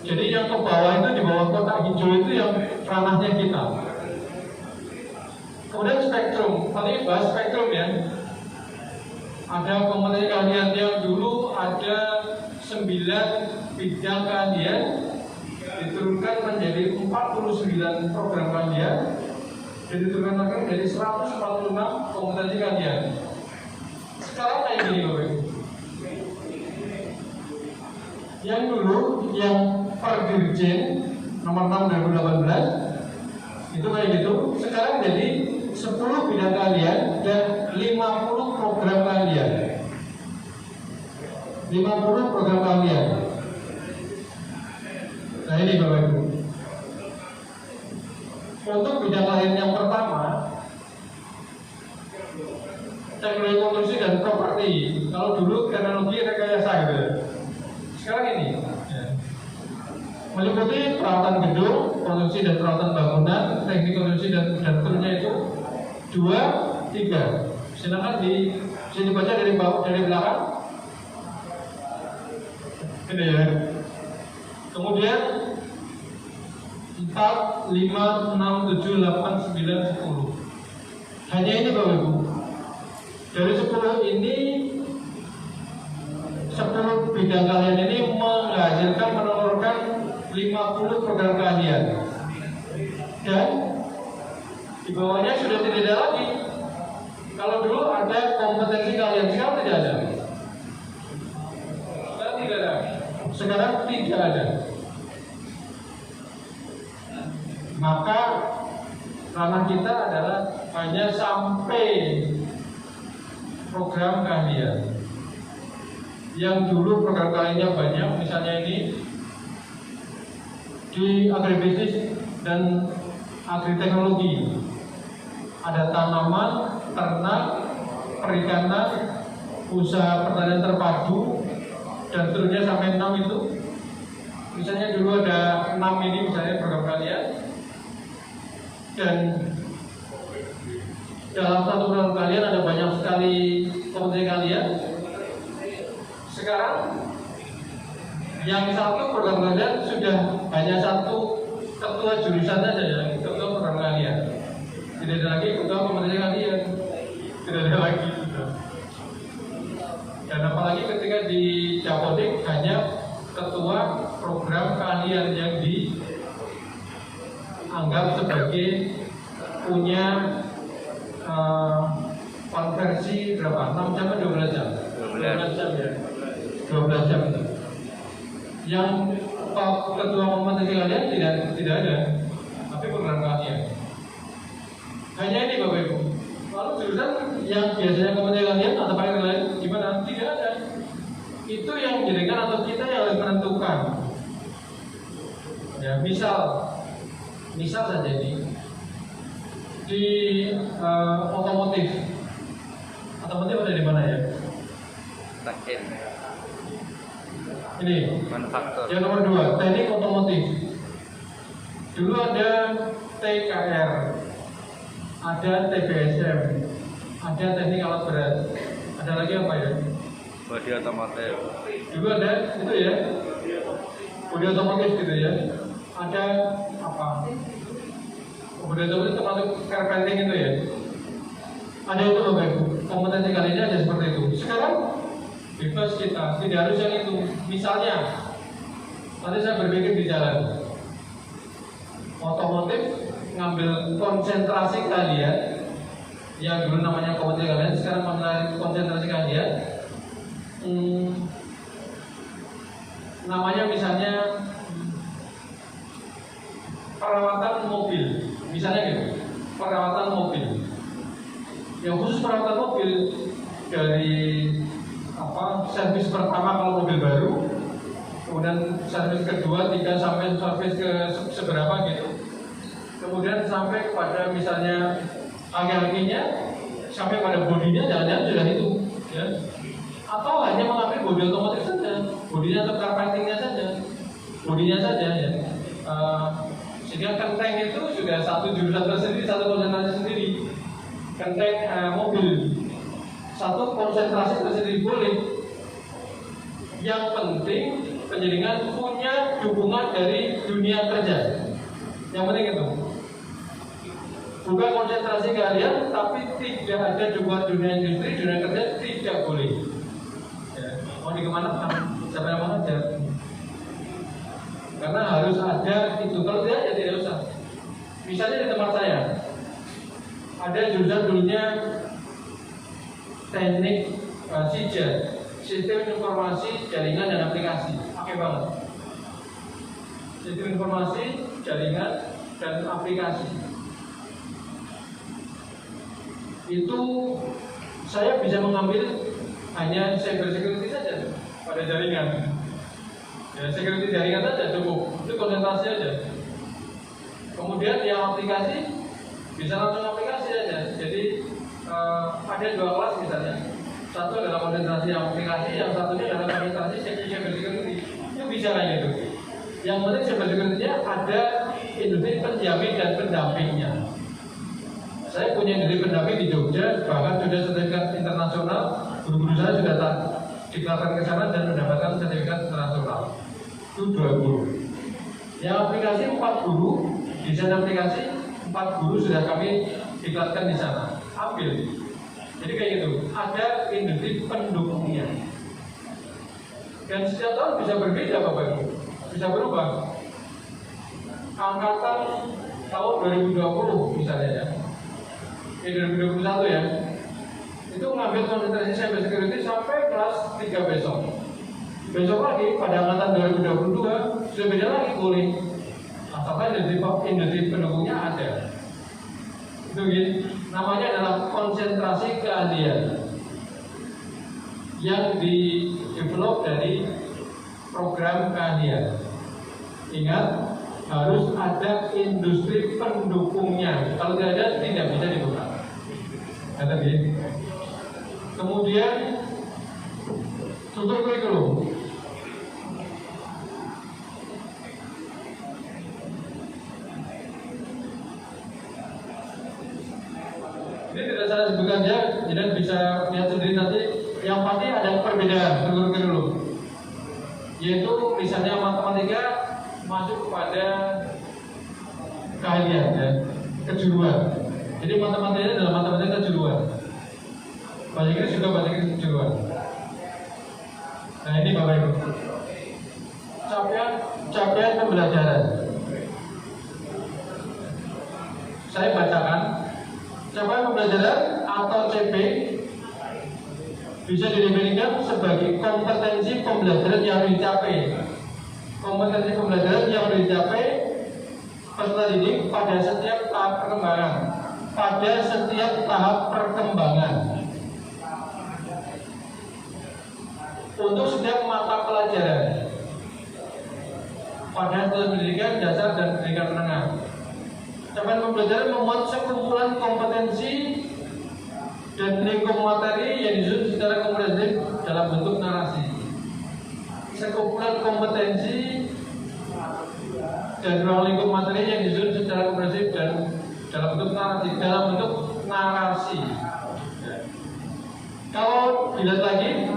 Jadi yang ke bawah itu, di bawah kotak hijau itu yang ranahnya kita. Kemudian spektrum, tadi bahas spektrum ya. Ada kompetensi keahlian yang dulu ada 9 bidang keahlian diturunkan menjadi 49 program keahlian dan diturunkan lagi menjadi 146 kompetensi keahlian. Sekarang kayak gini Bapak Ibu. Yang dulu yang per dirjen nomor 6 2018 itu kayak gitu. Sekarang jadi 10 bidang keahlian dan 50 program keahlian. 50 program keahlian. Nah ini Bapak Ibu. Untuk bidang keahlian yang pertama, teknologi konstruksi dan properti. Kalau dulu teknologi rekayasa gitu. Sekarang ini ya, meliputi perawatan gedung, konstruksi dan perawatan bangunan, teknik konstruksi dan seterusnya itu 2, 3. Silakan bisa dibaca dari belakang. Ini ya. Kemudian 4, 5, 6, 7, 8, 9, 10. Hanya ini Bapak Ibu. Dari 10 ini 10 bidang keahlian ini menghasilkan menelurkan 50 program keahlian. Dan di bawahnya sudah tidak ada lagi. Kalau dulu ada kompetensi keahlian, sekarang tidak ada. Sekarang tidak ada. Maka ranah kita adalah hanya sampai program keahlian. Yang dulu program keahliannya banyak, misalnya ini di agribisnis dan agriteknologi, ada tanaman, ternak, perikanan, usaha pertanian terpadu, dan seterusnya sampai 6 itu. Misalnya dulu ada 6 ini misalnya program keahlian, dan dalam satu program keahlian ada banyak sekali kompetensi keahlian. Sekarang yang satu program keahlian sudah hanya satu ketua jurusan saja ya, ketua program keahlian. Tidak ada lagi ketua kompetensi keahlian, tidak ada lagi. Dan apalagi ketika di Dapodik hanya ketua program keahlian yang dianggap sebagai punya konversi berapa? 6 jam atau 12 jam? 12 jam ya. 12 jam itu. Yang ketua kompetensi keahlian tidak ada, tapi program keahlian. Hanya ini Bapak Ibu. Lalu jurusan yang biasanya kementerian kalian atau paling lain gimana? Tidak ada. Itu yang menjadikan atau kita yang harus menentukan. Ya, misal saja ini di otomotif ada di mana ya? Takin. Ini Manufaktur. yang nomor 2, teknik otomotif. Dulu ada TKR, ada TBSM, ada teknik alat berat, ada lagi apa ya? Bodi otomotif. Dulu ada itu ya, bodi otomotif gitu ya. Ada apa? Bodi otomotif termasuk carpenting itu ya. Ada itu Bapak Ibu, kompetensi kali ini ada seperti itu. Sekarang bebas kita, tidak harus yang itu. Misalnya, tadi saya berpikir di jalan, otomotif ngambil konsentrasi kalian, yang dulu namanya kompetensi kalian, sekarang konsentrasi kalian. Namanya misalnya perawatan mobil, misalnya gitu, perawatan mobil. Yang khusus perawatan mobil dari servis pertama kalau mobil baru, kemudian servis kedua, 3 sampai servis ke seberapa gitu, kemudian sampai pada misalnya aki-akinya, sampai pada bodinya, jangan-jangan sudah itu, ya. Atau hanya mengambil bodi otomotif saja, bodinya atau carpentingnya saja, bodinya saja ya. Sehingga kenteng itu juga satu jurusan tersendiri, satu konsentrasi sendiri. Kenteng mobil satu konsentrasi tersendiri boleh. Yang penting penjaringan punya dukungan dari dunia kerja. Yang penting itu. Bukan konsentrasi kalian, tapi tidak ada dukungan dunia industri, dunia kerja tidak boleh. Ya, mau dikemana? Siapa yang mau aja? Karena harus ada itu. Kalau tidak, ya tidak usah. Misalnya di tempat saya, ada jurusan dulunya teknik SIJA, Sistem Informasi Jaringan dan Aplikasi. Oke banget. Sistem Informasi Jaringan dan Aplikasi. Itu saya bisa mengambil hanya cyber security saja pada jaringan. Ya, security jaringan saja cukup. Itu konsentrasi aja. Kemudian yang aplikasi bisa langsung aplikasi aja. Jadi ada 2 kelas misalnya. Satu adalah konsentrasi aplikasi, yang satunya adalah konsentrasi cyber security. Itu bisa kayak gitu. Yang penting cyber security-nya ada industri penjamin dan pendampingnya. Saya punya industri pendamping di Jogja, bahkan sudah sertifikat internasional. Guru-guru saya sudah diklarkan ke sana dan mendapatkan sertifikat internasional. Itu 2 guru. Yang aplikasi 4 guru, desain aplikasi 4 guru sudah kami diklarkan di sana. Ambil. Jadi kayak gitu. Ada industri pendukungnya. Dan setiap tahun bisa berbeda Bapak Ibu. Bisa berubah. Angkatan tahun 2020 misalnya ya. 2021 ya. Itu ngambil konsentrasi cyber security sampai kelas 3 besok. Besok lagi pada angkatan 2022 sudah beda lagi boleh. Asalkan industri pendukungnya ada. Itu gitu. Namanya adalah konsentrasi keahlian yang di-develop dari program keahlian. Ingat, harus ada industri pendukungnya. Kalau tidak ada, tidak bisa dibuka. Kata dia. Kemudian struktur kurikulum. Ini tidak saya sebutkan ya, jadi bisa lihat sendiri nanti. Yang pasti ada perbedaan struktur kurikulum. Yaitu misalnya matematika masuk kepada keahlian ya, kejuruan. Jadi matematika adalah matematika kejuruan. Bahasa Inggris juga bahasa Inggris kejuruan. Nah ini Bapak Ibu, capaian pembelajaran. Saya bacakan. Capaian pembelajaran atau CP bisa didefinisikan sebagai kompetensi pembelajaran yang dicapai. Kompetensi pembelajaran yang dicapai peserta didik pada setiap tahap perkembangan. pada setiap tahap perkembangan untuk setiap mata pelajaran pada pendidikan dasar dan pendidikan menengah. Capaian pembelajaran memuat sekumpulan kompetensi dan lingkup materi yang disusun secara komprehensif dalam bentuk narasi. Sekumpulan kompetensi dan ruang lingkup materi yang disusun secara komprehensif dan dalam bentuk narasi. Kalau dilihat lagi,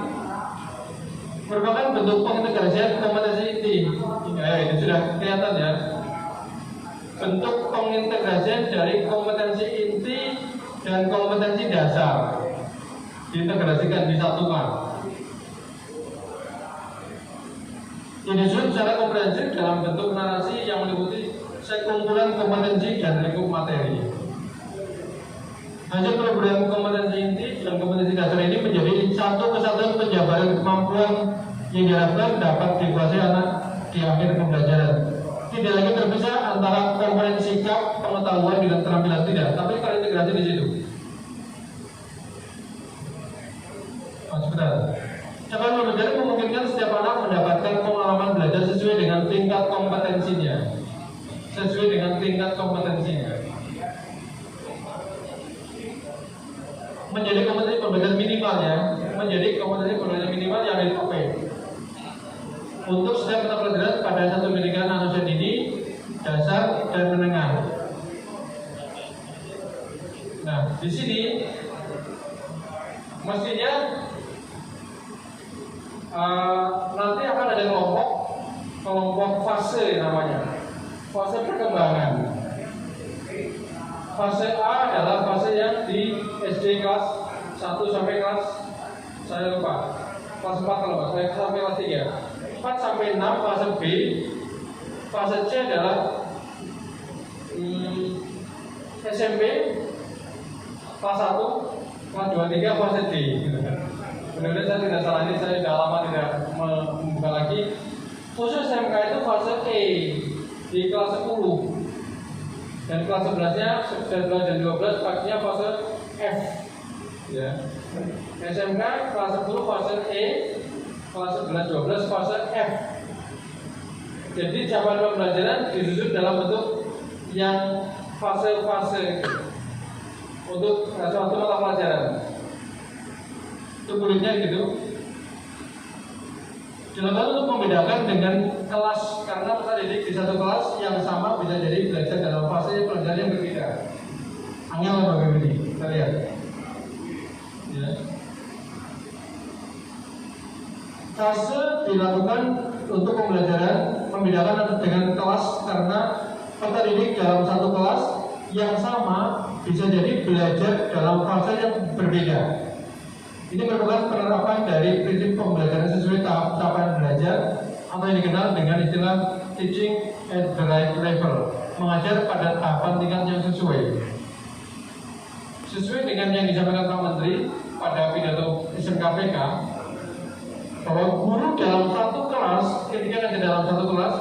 merupakan bentuk pengintegrasian kompetensi inti. Ini sudah kelihatan ya. Bentuk pengintegrasian dari kompetensi inti dan kompetensi dasar diintegrasikan, disatukan. Ini disusun secara komprehensif dalam bentuk narasi yang meliputi sekumpulan kompetensi dan lingkup materi. Hasil perburuan kompetensi inti dan kompetensi dasar ini menjadi satu kesatuan penjabaran kemampuan yang diharapkan dapat dikuasai anak di akhir pembelajaran. Tidak lagi terpisah antara komponen sikap, pengetahuan dengan keterampilan, tidak, tapi terintegrasi di situ. Sebentar. Capaian pembelajaran memungkinkan setiap anak mendapatkan pengalaman belajar sesuai dengan tingkat kompetensinya. Menjadi kompetensi pembelajaran minimalnya, yang dicapai untuk setiap mata pelajaran pada satu pendidikan anak usia dini, dasar dan menengah. Nah, di sini mestinya nanti akan ada kelompok fase namanya, fase perkembangan. Fase A adalah fase yang di SD kelas 1 sampai kelas, saya lupa, kelas 4 kalau saya sampai kelas 3, 4 sampai 6 fase B. Fase C adalah SMP kelas 1, kelas 2, 3 fase D. Benar-benar saya tidak salah, ini saya sudah lama tidak membuka lagi. Khusus SMK itu fase E di kelas 10. Dan kelas 11-nya, 11 dan 12 paginya fase F. Ya. SMK kelas 10 fase E, kelas 11 12 fase F. Jadi capaian pembelajaran disusun dalam bentuk yang fase-fase untuk suatu mata pelajaran. Itu kulitnya gitu. Dilakukan untuk membedakan dengan kelas, karena peserta didik di satu kelas yang sama bisa jadi belajar dalam fase pelajaran yang berbeda. Angel bagaimana ini? Kita lihat. Ya. Fase dilakukan untuk pembelajaran membedakan dengan kelas karena peserta didik dalam satu kelas yang sama bisa jadi belajar dalam fase yang berbeda. Ini merupakan penerapan dari prinsip pembelajaran sesuai tahap capaian belajar atau yang dikenal dengan istilah teaching at the right level, mengajar pada tahapan tingkat yang sesuai. Sesuai dengan yang disampaikan Pak Menteri pada pidato SMKPK, bahwa guru dalam satu kelas, ketika ada dalam satu kelas,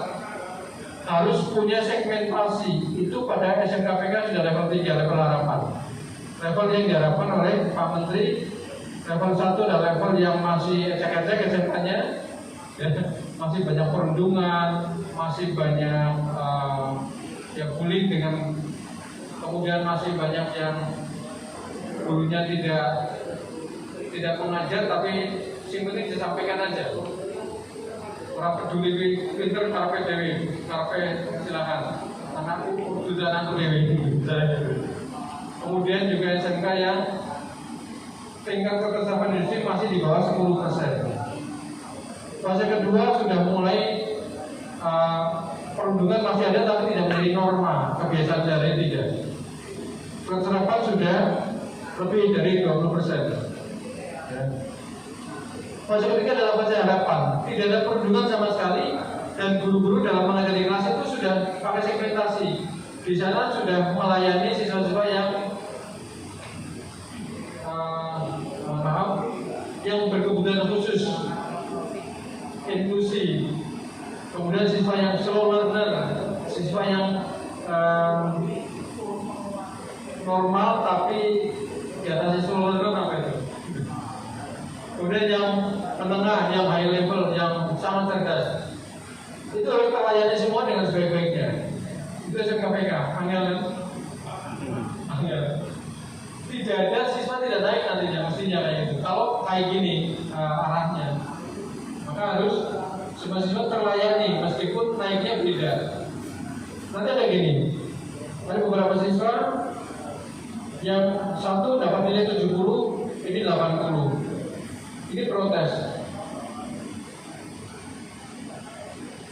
harus punya segmentasi. Itu pada SMKPK sudah level 3, level harapan. Level yang diharapkan oleh Pak Menteri. Level 1 adalah level yang masih ecek-ecek SMK-nya, ya, masih banyak perundungan, masih banyak yang bullying dengan, kemudian masih banyak yang gurunya tidak mengajar tapi penting disampaikan aja. Orang peduli pinter karpe dewi, karpe silakan. Anakku sudah anakku dewi. Kemudian juga SMK yang tingkat ketersamaan diri masih di bawah 10%. Fase kedua sudah mulai perundungan masih ada tapi tidak menjadi norma, kebiasaan sehari tidak. Ketersamaan sudah lebih dari 20%. Ya. Fase ketiga adalah fase harapan, tidak ada perundungan sama sekali dan guru-guru dalam mengajari kelas itu sudah pakai segmentasi. Di sana sudah melayani siswa-siswa yang yang berkebutuhan khusus, inklusi, kemudian siswa yang slow learner, siswa yang normal tapi di atas siswa itu apa itu? Kemudian yang menengah, yang high level, yang sangat cerdas, itu harus terlayani semua dengan sebaik-baiknya. Itu SMKPK, angel. Tidak ada siswa tidak naik nantinya, mestinya kayak gitu. Kalau kayak gini arahnya, maka harus semua siswa terlayani meskipun naiknya beda. Nanti ada gini, ada beberapa siswa yang satu dapat nilai 70, ini 80. Ini protes.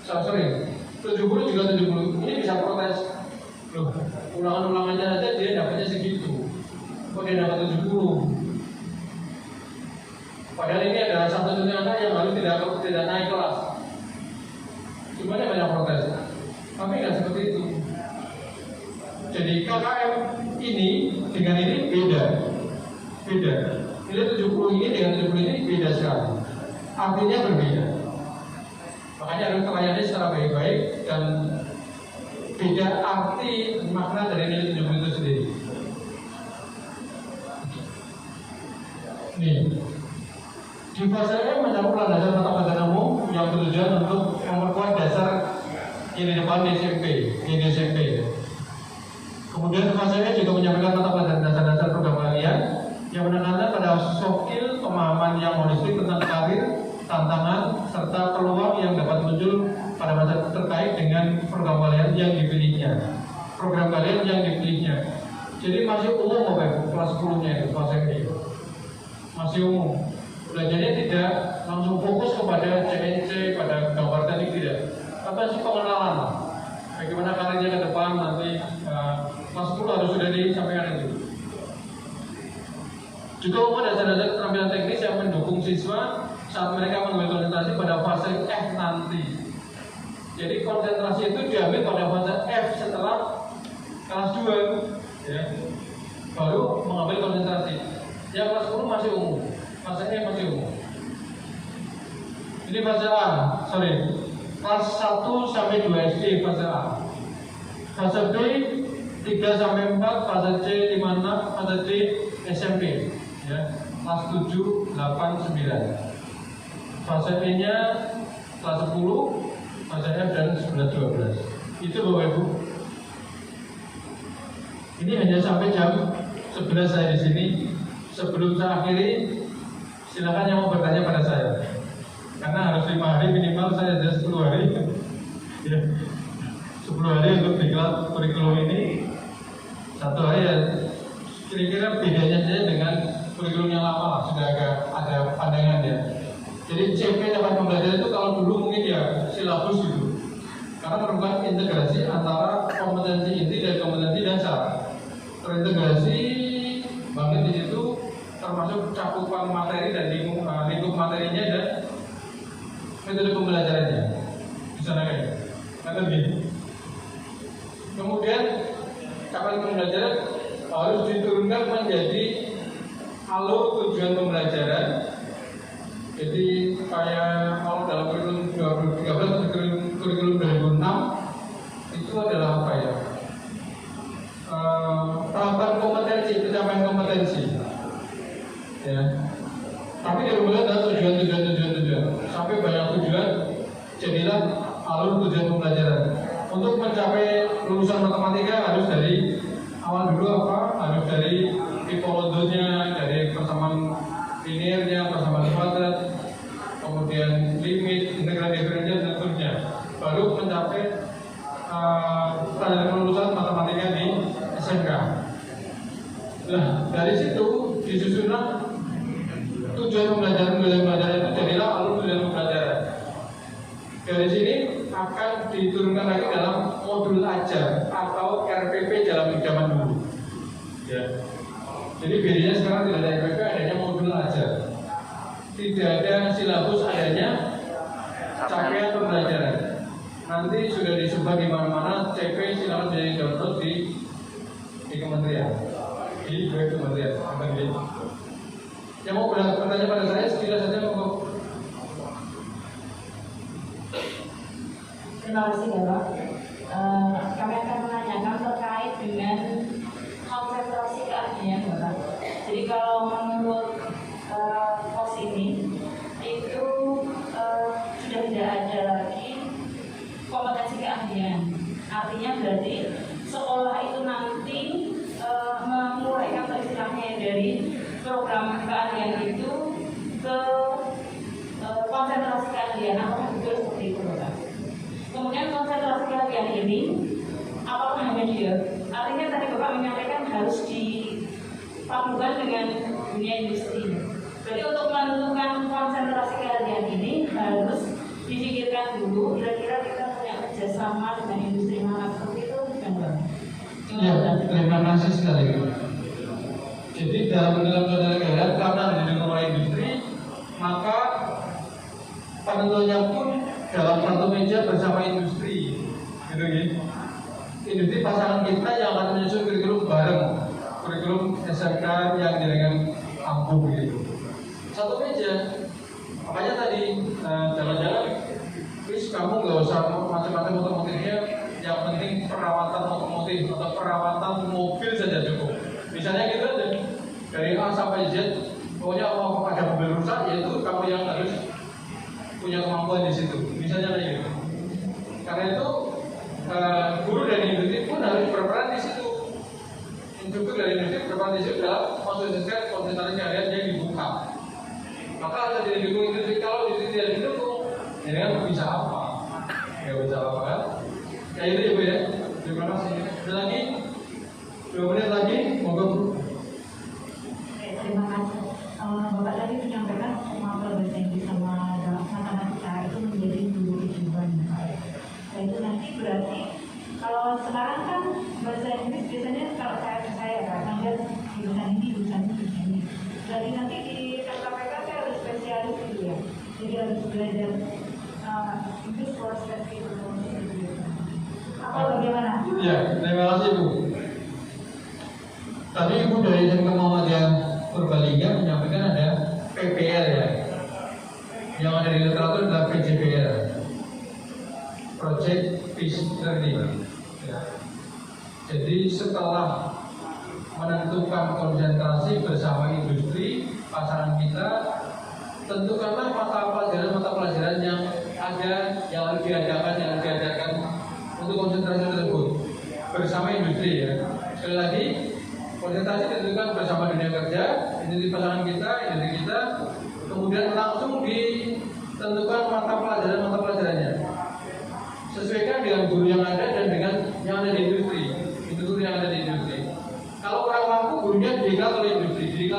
Sorry, 70 juga 70. Ini bisa protes. Loh, ulangan-ulangannya aja dia dapatnya segitu. Kok dia dapat 70? Padahal ini adalah satu-satunya anak yang harus tidak naik kelas. Cuma dia banyak protes. Tapi nggak seperti itu. Jadi KKM ini dengan ini beda. Nilai 70 ini dengan 70 ini beda sekali. Artinya berbeda. Makanya harus terlayani secara baik-baik dan beda arti makna dari nilai 70 itu sendiri. Nih, di fase M mencakup landasan tata pelajaran umum yang bertujuan untuk memperkuat dasar yang di depan SMP. Kemudian fase E juga menyampaikan tata pelajaran dasar-dasar program kalian yang menekankan pada soft skill, pemahaman yang holistik tentang karir, tantangan, serta peluang yang dapat muncul pada masa terkait dengan program kalian yang dipilihnya. Jadi masih umum kelas 10-nya itu fase E. Masih umum. Belajarnya tidak langsung fokus kepada CNC, pada gambar teknik tidak. Tapi masih pengenalan lah. Bagaimana karirnya ke depan nanti kelas 10 harus sudah disampaikan itu. Juga umum dasar-dasar keterampilan teknis yang mendukung siswa saat mereka mengambil konsentrasi pada fase F nanti. Jadi konsentrasi itu diambil pada fase F setelah kelas 2 ya. Baru mengambil konsentrasi. Yang kelas 10 masih umum, fase E masih umum. Ini fase A, kelas 1 sampai 2 SD fase A. Fase B 3 sampai 4, fase C 5, 6, fase D SMP ya. Kelas 7, 8, 9. Fase E nya kelas 10, fase F dan 11, 12. Itu Bapak Ibu. Ini hanya sampai jam 11 saya di sini. Sebelum saya akhiri, silakan yang mau bertanya pada saya. Karena harus 5 hari minimal, saya ada 10 hari. Ya. 10 hari untuk diklat kurikulum ini. 1 hari ya. Kira-kira bedanya saja dengan kurikulum yang lama lah, sudah agak ada pandangan ya. Jadi CP dapat pembelajaran itu kalau dulu mungkin ya silabus gitu. Karena merupakan integrasi antara kompetensi inti dan kompetensi dasar. Terintegrasi banget di situ, termasuk cakupan materi dan lingkup materinya dan metode pembelajarannya. Di sana kan gitu. Kemudian capaian pembelajaran harus diturunkan menjadi alur tujuan pembelajaran. Jadi kayak kalau dalam kurikulum 2013 kurikulum 2006 itu adalah apa ya? Tahapan kompetensi, pencapaian kompetensi. Ya. Tapi kemudian ada tujuan sampai banyak tujuan, jadilah alur tujuan pembelajaran. Untuk mencapai lulusan matematika harus dari awal dulu apa? Harus dari tipologinya, dari persamaan linearnya, persamaan kuadrat, kemudian limit, integral diferensial dan seterusnya. Baru mencapai standar kelulusan matematika di SMK. Nah, dari situ disusunlah tujuan pembelajaran itu jadilah alur tujuan pembelajaran. Dari sini akan diturunkan lagi dalam modul ajar atau RPP dalam zaman dulu. Ya. Jadi bedanya sekarang tidak ada RPP, adanya modul ajar. Tidak ada silabus, adanya capaian pembelajaran. Nanti sudah disebar di mana-mana, CP silakan jadi download di kementerian, di web kementerian. Yang mau bertanya pada saya, sekilas saja untuk. Terima kasih Bapak. Kami akan menanyakan terkait dengan konsentrasi kami menyampaikan harus dipadukan dengan dunia industri. Jadi untuk menentukan konsentrasi keahlian ini harus difikirkan dulu kira-kira kita punya kerjasama dengan industri mana seperti itu kan? Ya, terima kasih sekali. Jadi dalam menentukan keahlian karena didukung oleh industri, maka penentunya pun dalam satu meja bersama industri, gitu ya. Industri pasangan kita yang akan menyusun kurikulum bareng, kurikulum SMK yang dengan Ampuh gitu. Satu meja. Makanya tadi jangan-jangan, please kamu nggak usah macam-macam otomotifnya, yang penting perawatan otomotif atau perawatan mobil saja cukup. Misalnya gitu aja, dari A sampai Z, pokoknya mau ada mobil rusak, yaitu kamu yang harus punya kemampuan di situ. Misalnya kayak gitu. Karena itu guru dari industri pun harus berperan di situ. Instruktur dari industri berperan di situ dalam mensukseskan konsentrasi keahlian yang dibuka. Maka ada jadi didukung industri, kalau industri tidak didukung, ya kan bisa apa? Nggak bisa apa kan? Kayak itu ya Bu ya. Terima kasih. Ada lagi? 2 menit lagi, monggo Bu. Terima kasih. Bapak tadi menyampaikan kemampuan bahasa Inggris sama matematika itu menjadi dua tujuan. Nah itu nanti berarti kalau sekarang kan bahasa Inggris biasanya kalau saya kan lihat jurusan ini. Berarti nanti di KPK saya harus spesialis gitu ya. Jadi harus belajar Inggris for specific apa bagaimana? Ya, terima kasih Bu. Tadi Ibu dari SMK Muhammadiyah Purbalingga menyampaikan ada PPL ya. Yang ada di literatur adalah PJPL, Project Based Learning. Ya. Jadi setelah menentukan konsentrasi bersama industri pasangan kita, tentukanlah mata pelajaran yang ada, yang harus diadakan untuk konsentrasi tersebut bersama industri ya. Sekali lagi, konsentrasi ditentukan bersama dunia kerja, industri pasangan kita, industri kita, kemudian langsung ditentukan mata pelajarannya. Sesuaikan dengan guru yang ada dan dengan yang ada di industri, guru yang ada di industri. Kalau kurang mampu, gurunya didikat oleh industri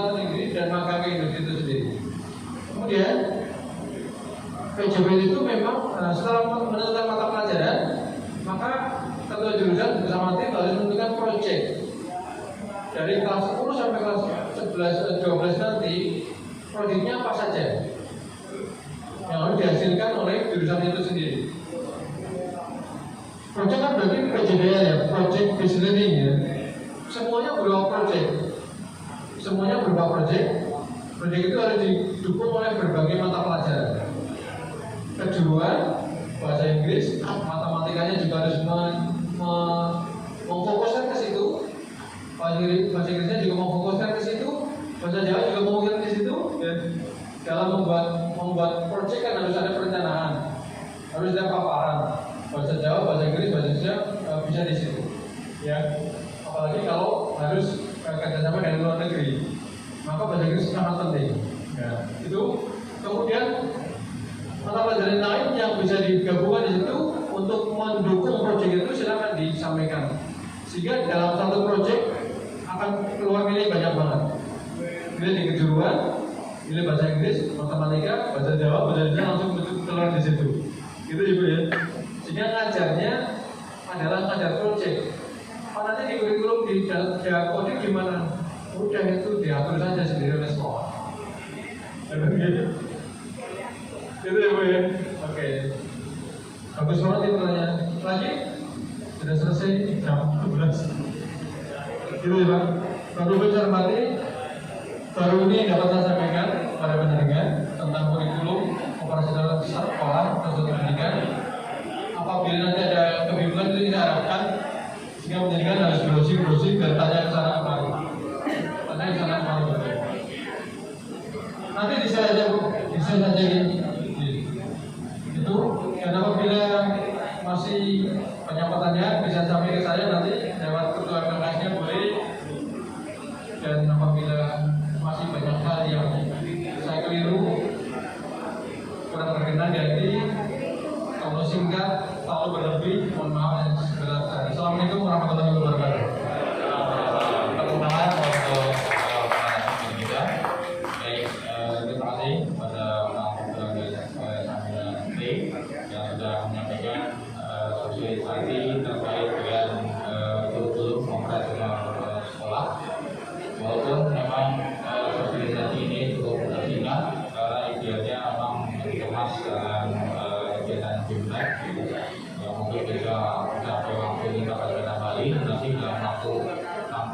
dan magang ke industri itu sendiri. Kemudian PJPL itu memang setelah menentukan mata pelajaran, maka ketua jurusan bersama tim harus menentukan proyek. Dari kelas 10 sampai kelas 12 nanti, proyeknya apa saja yang harus dihasilkan oleh jurusan itu sendiri. Proyek kan berarti PJDL ya, Project Based Learning ya. Semuanya berupa proyek. Proyek itu harus didukung oleh berbagai mata pelajaran. Kedua, bahasa Inggris, matematikanya juga harus memfokuskan ke situ. Bahasa Inggrisnya juga memfokuskan ke situ. Bahasa Jawa juga memfokuskan ke situ. Dan dalam membuat proyek kan harus ada perencanaan, harus ada paparan. Bahasa Jawa, bahasa Inggris, bahasa Indonesia bisa di situ. Ya, apalagi kalau harus kerjasama dengan luar negeri, maka bahasa Inggris sangat penting. Ya, itu kemudian mata pelajaran lain yang bisa digabungkan di situ untuk mendukung proyek itu silakan disampaikan. Sehingga dalam satu proyek akan keluar nilai banyak banget. Nilai di kejuruan, nilai bahasa Inggris, matematika, bahasa Jawa, bahasa Indonesia langsung keluar di situ. Gitu Ibu ya. Sehingga ngajarnya adalah ngajar proyek. Nanti di kurikulum di coding gimana? Udah itu diatur saja sendiri oleh sekolah. Itu ya Bu ya. Oke. Bagus banget itu pertanyaan. Lagi? Sudah selesai jam 12. Gitu ya Pak. Bapak Ibu hormati, baru ini dapat saya sampaikan pada pendengar tentang kurikulum operasional sekolah atau pendidikan. Apabila nanti ada kebingungan itu kita harapkan sehingga menjadikan harus browsing dan tanya ke sana kemari. Nanti bisa saja Bu, bisa saja itu. Dan apabila masih banyak pertanyaan bisa sampai ke saya nanti lewat ketua MKS-nya boleh. Dan apabila masih banyak hal yang saya keliru, kurang berkenan di hati, kalau singkat, kalau berlebih, mohon maaf yang sebenar. Assalamualaikum warahmatullahi wabarakatuh.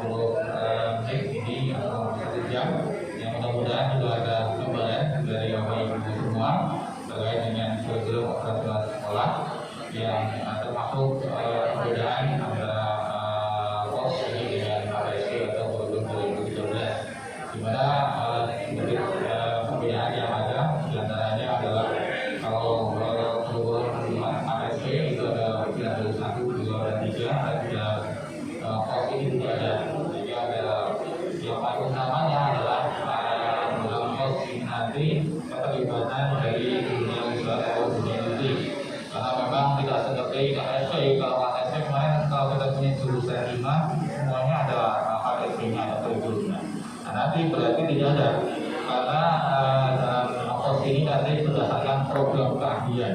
menit ini atau 1 jam. Yang mudah-mudahan juga ada gambaran dari Bapak Ibu semua terkait dengan kurikulum operasional sekolah yang termasuk perbedaan antara POS ini dengan KPSG atau kurikulum 2013, di mana perbedaan yang ada diantaranya adalah kalau kurikulum KPSG itu ada 1, 2, dan 3, ada POS ini juga ada. Jadi ada yang paling utamanya adalah dalam POS ini nanti keterlibatan dari dunia usaha atau dunia industri, karena memang tidak seperti KPSG. Kalau KPSG kemarin kalau kita punya jurusan 5 semuanya ada KPSG-nya, ada kurikulumnya. Nah, nanti berarti tidak ada, karena dalam POS ini nanti berdasarkan program keahlian.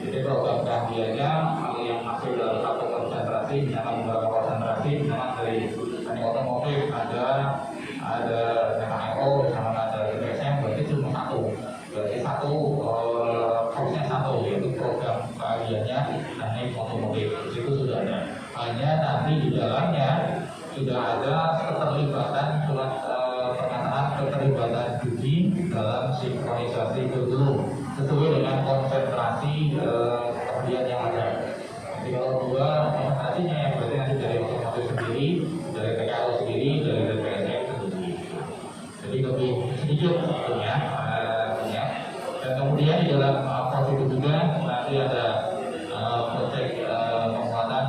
Jadi program keahliannya yang masih dalam satu konsentrasi, misalkan beberapa konsentrasi, misalkan dari teknik otomotif ada MKO, misalkan ada DSM, berarti cuma satu. Berarti fokusnya satu, yaitu program keahliannya teknik otomotif. Itu sudah ada. Hanya nanti di dalamnya sudah ada keterlibatan surat pernyataan keterlibatan studi dalam sinkronisasi kurikulum sesuai dengan konsentrasi keahlian yang ada. Jadi kalau 2 konsentrasinya yang berarti nanti dari otomotif sendiri, dari TKO sendiri, dari DPSM sendiri. Jadi lebih sedikit tentunya. Dan kemudian di dalam proses itu juga nanti ada proyek penguatan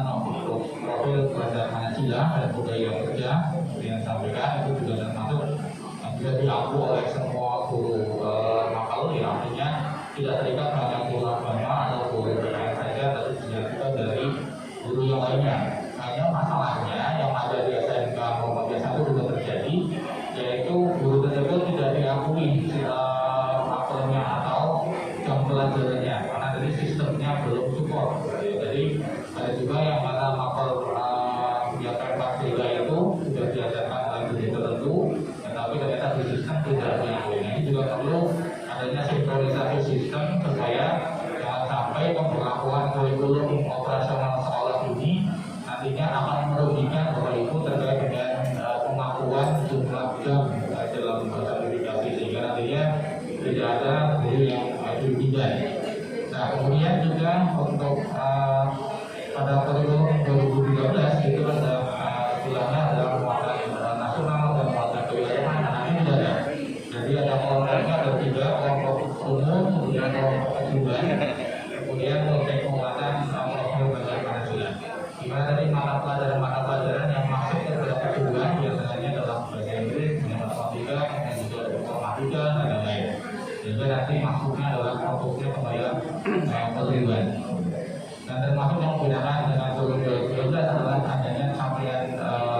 profil belajar Pancasila dan budaya kerja yang disampaikan, itu juga termasuk bisa dilaku oleh semua guru mapel, ya artinya tidak terikat hanya guru agama atau guru PKN saja, tapi juga dari guru yang lainnya. Hanya masalahnya yang ada di SMK Muhammadiyah 1 juga terjadi, yaitu guru tersebut tidak diakui mapelnya atau jam pelajarannya, karena dari sistemnya belum support. Jadi ada juga yang mana mapel kegiatan kelas 3 itu sudah diajarkan oleh guru tertentu, tetapi ternyata di sistem tidak diakui. Ini juga perlu adanya sinkronisasi sistem supaya jangan sampai pemberlakuan kurikulum operasional sekolah ini nantinya akan merugikan Bapak Ibu terkait dengan pengakuan jumlah jam dalam sertifikasi, sehingga nantinya tidak ada guru yang dirugikan. Nah, kemudian juga untuk pada kurikulum 2013 itu ada istilahnya ada muatan nasional dan muatan kewilayahan. Nah, ini tidak ada. Jadi ada kelompoknya ada 3, kelompok umum, kemudian kelompok kejuruan, kemudian proyek penguatan profil belajar Pancasila. Di mana tadi mata pelajaran yang masuk ke dalam kejuruan biasanya dalam bahasa Inggris, matematika, dan juga ada informatika dan lain-lain. Sehingga nanti masuknya adalah fokusnya kepada kejuruan. Dan termasuk yang membedakan dengan kurikulum 2012 adalah adanya capaian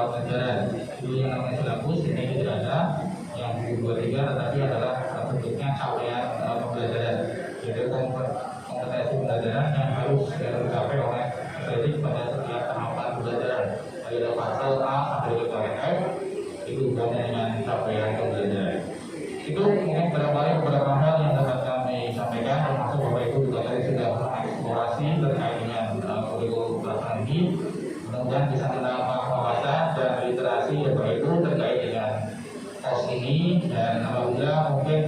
pelajaran. Dulu yang namanya silabus ini tidak ada, yang 2023 tetapi adalah bentuknya capaian pembelajaran. Jadi kompetensi pembelajaran yang harus dicapai oleh peserta pada setiap tahapan pembelajaran. Ada fase A sampai ke F, itu hubungannya dengan capaian pembelajaran. Itu mungkin beberapa hal yang dapat kami sampaikan, termasuk Bapak Ibu juga tadi sudah mengeksplorasi terkait dengan kurikulum pelaksanaan ini. Mudah-mudahan bisa menambah wawasan dan literasi Bapak Ibu terkait dengan POS ini, dan apabila mungkin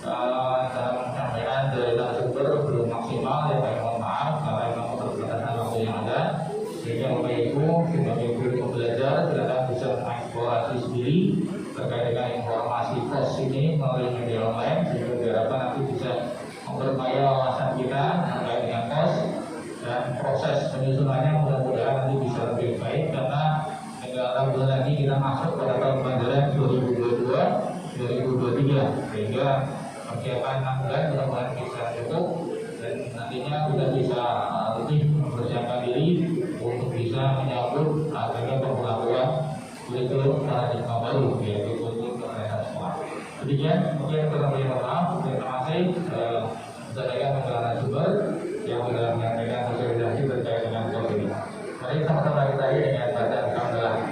dalam penyampaian dari narasumber belum maksimal, ya saya mohon maaf karena memang keterbatasan waktu yang ada. Sehingga Bapak Ibu sebagai guru pembelajar silakan bisa mengeksplorasi sendiri terkait dengan informasi POS ini melalui media online, sehingga diharapkan nanti bisa memperkaya wawasan kita terkait dengan POS, dan proses penyusunannya mudah-mudahan nanti bisa lebih baik, karena tinggal 6 bulan lagi kita masuk pada tahun pelajaran 2022-2023, sehingga persiapan 6 bulan mudah-mudahan bisa cukup, dan nantinya sudah bisa lebih mempersiapkan diri untuk bisa menyambut adanya pemberlakuan kurikulum paradigma baru, yaitu kurikulum keterampilan sekolah. Demikian, mungkin terlebih maaf, terima kasih sampaikan kepada narasumber yang sudah menyampaikan sosialisasi terkait dengan COVID. Mari sama-sama kita dengan baca alhamdulillah.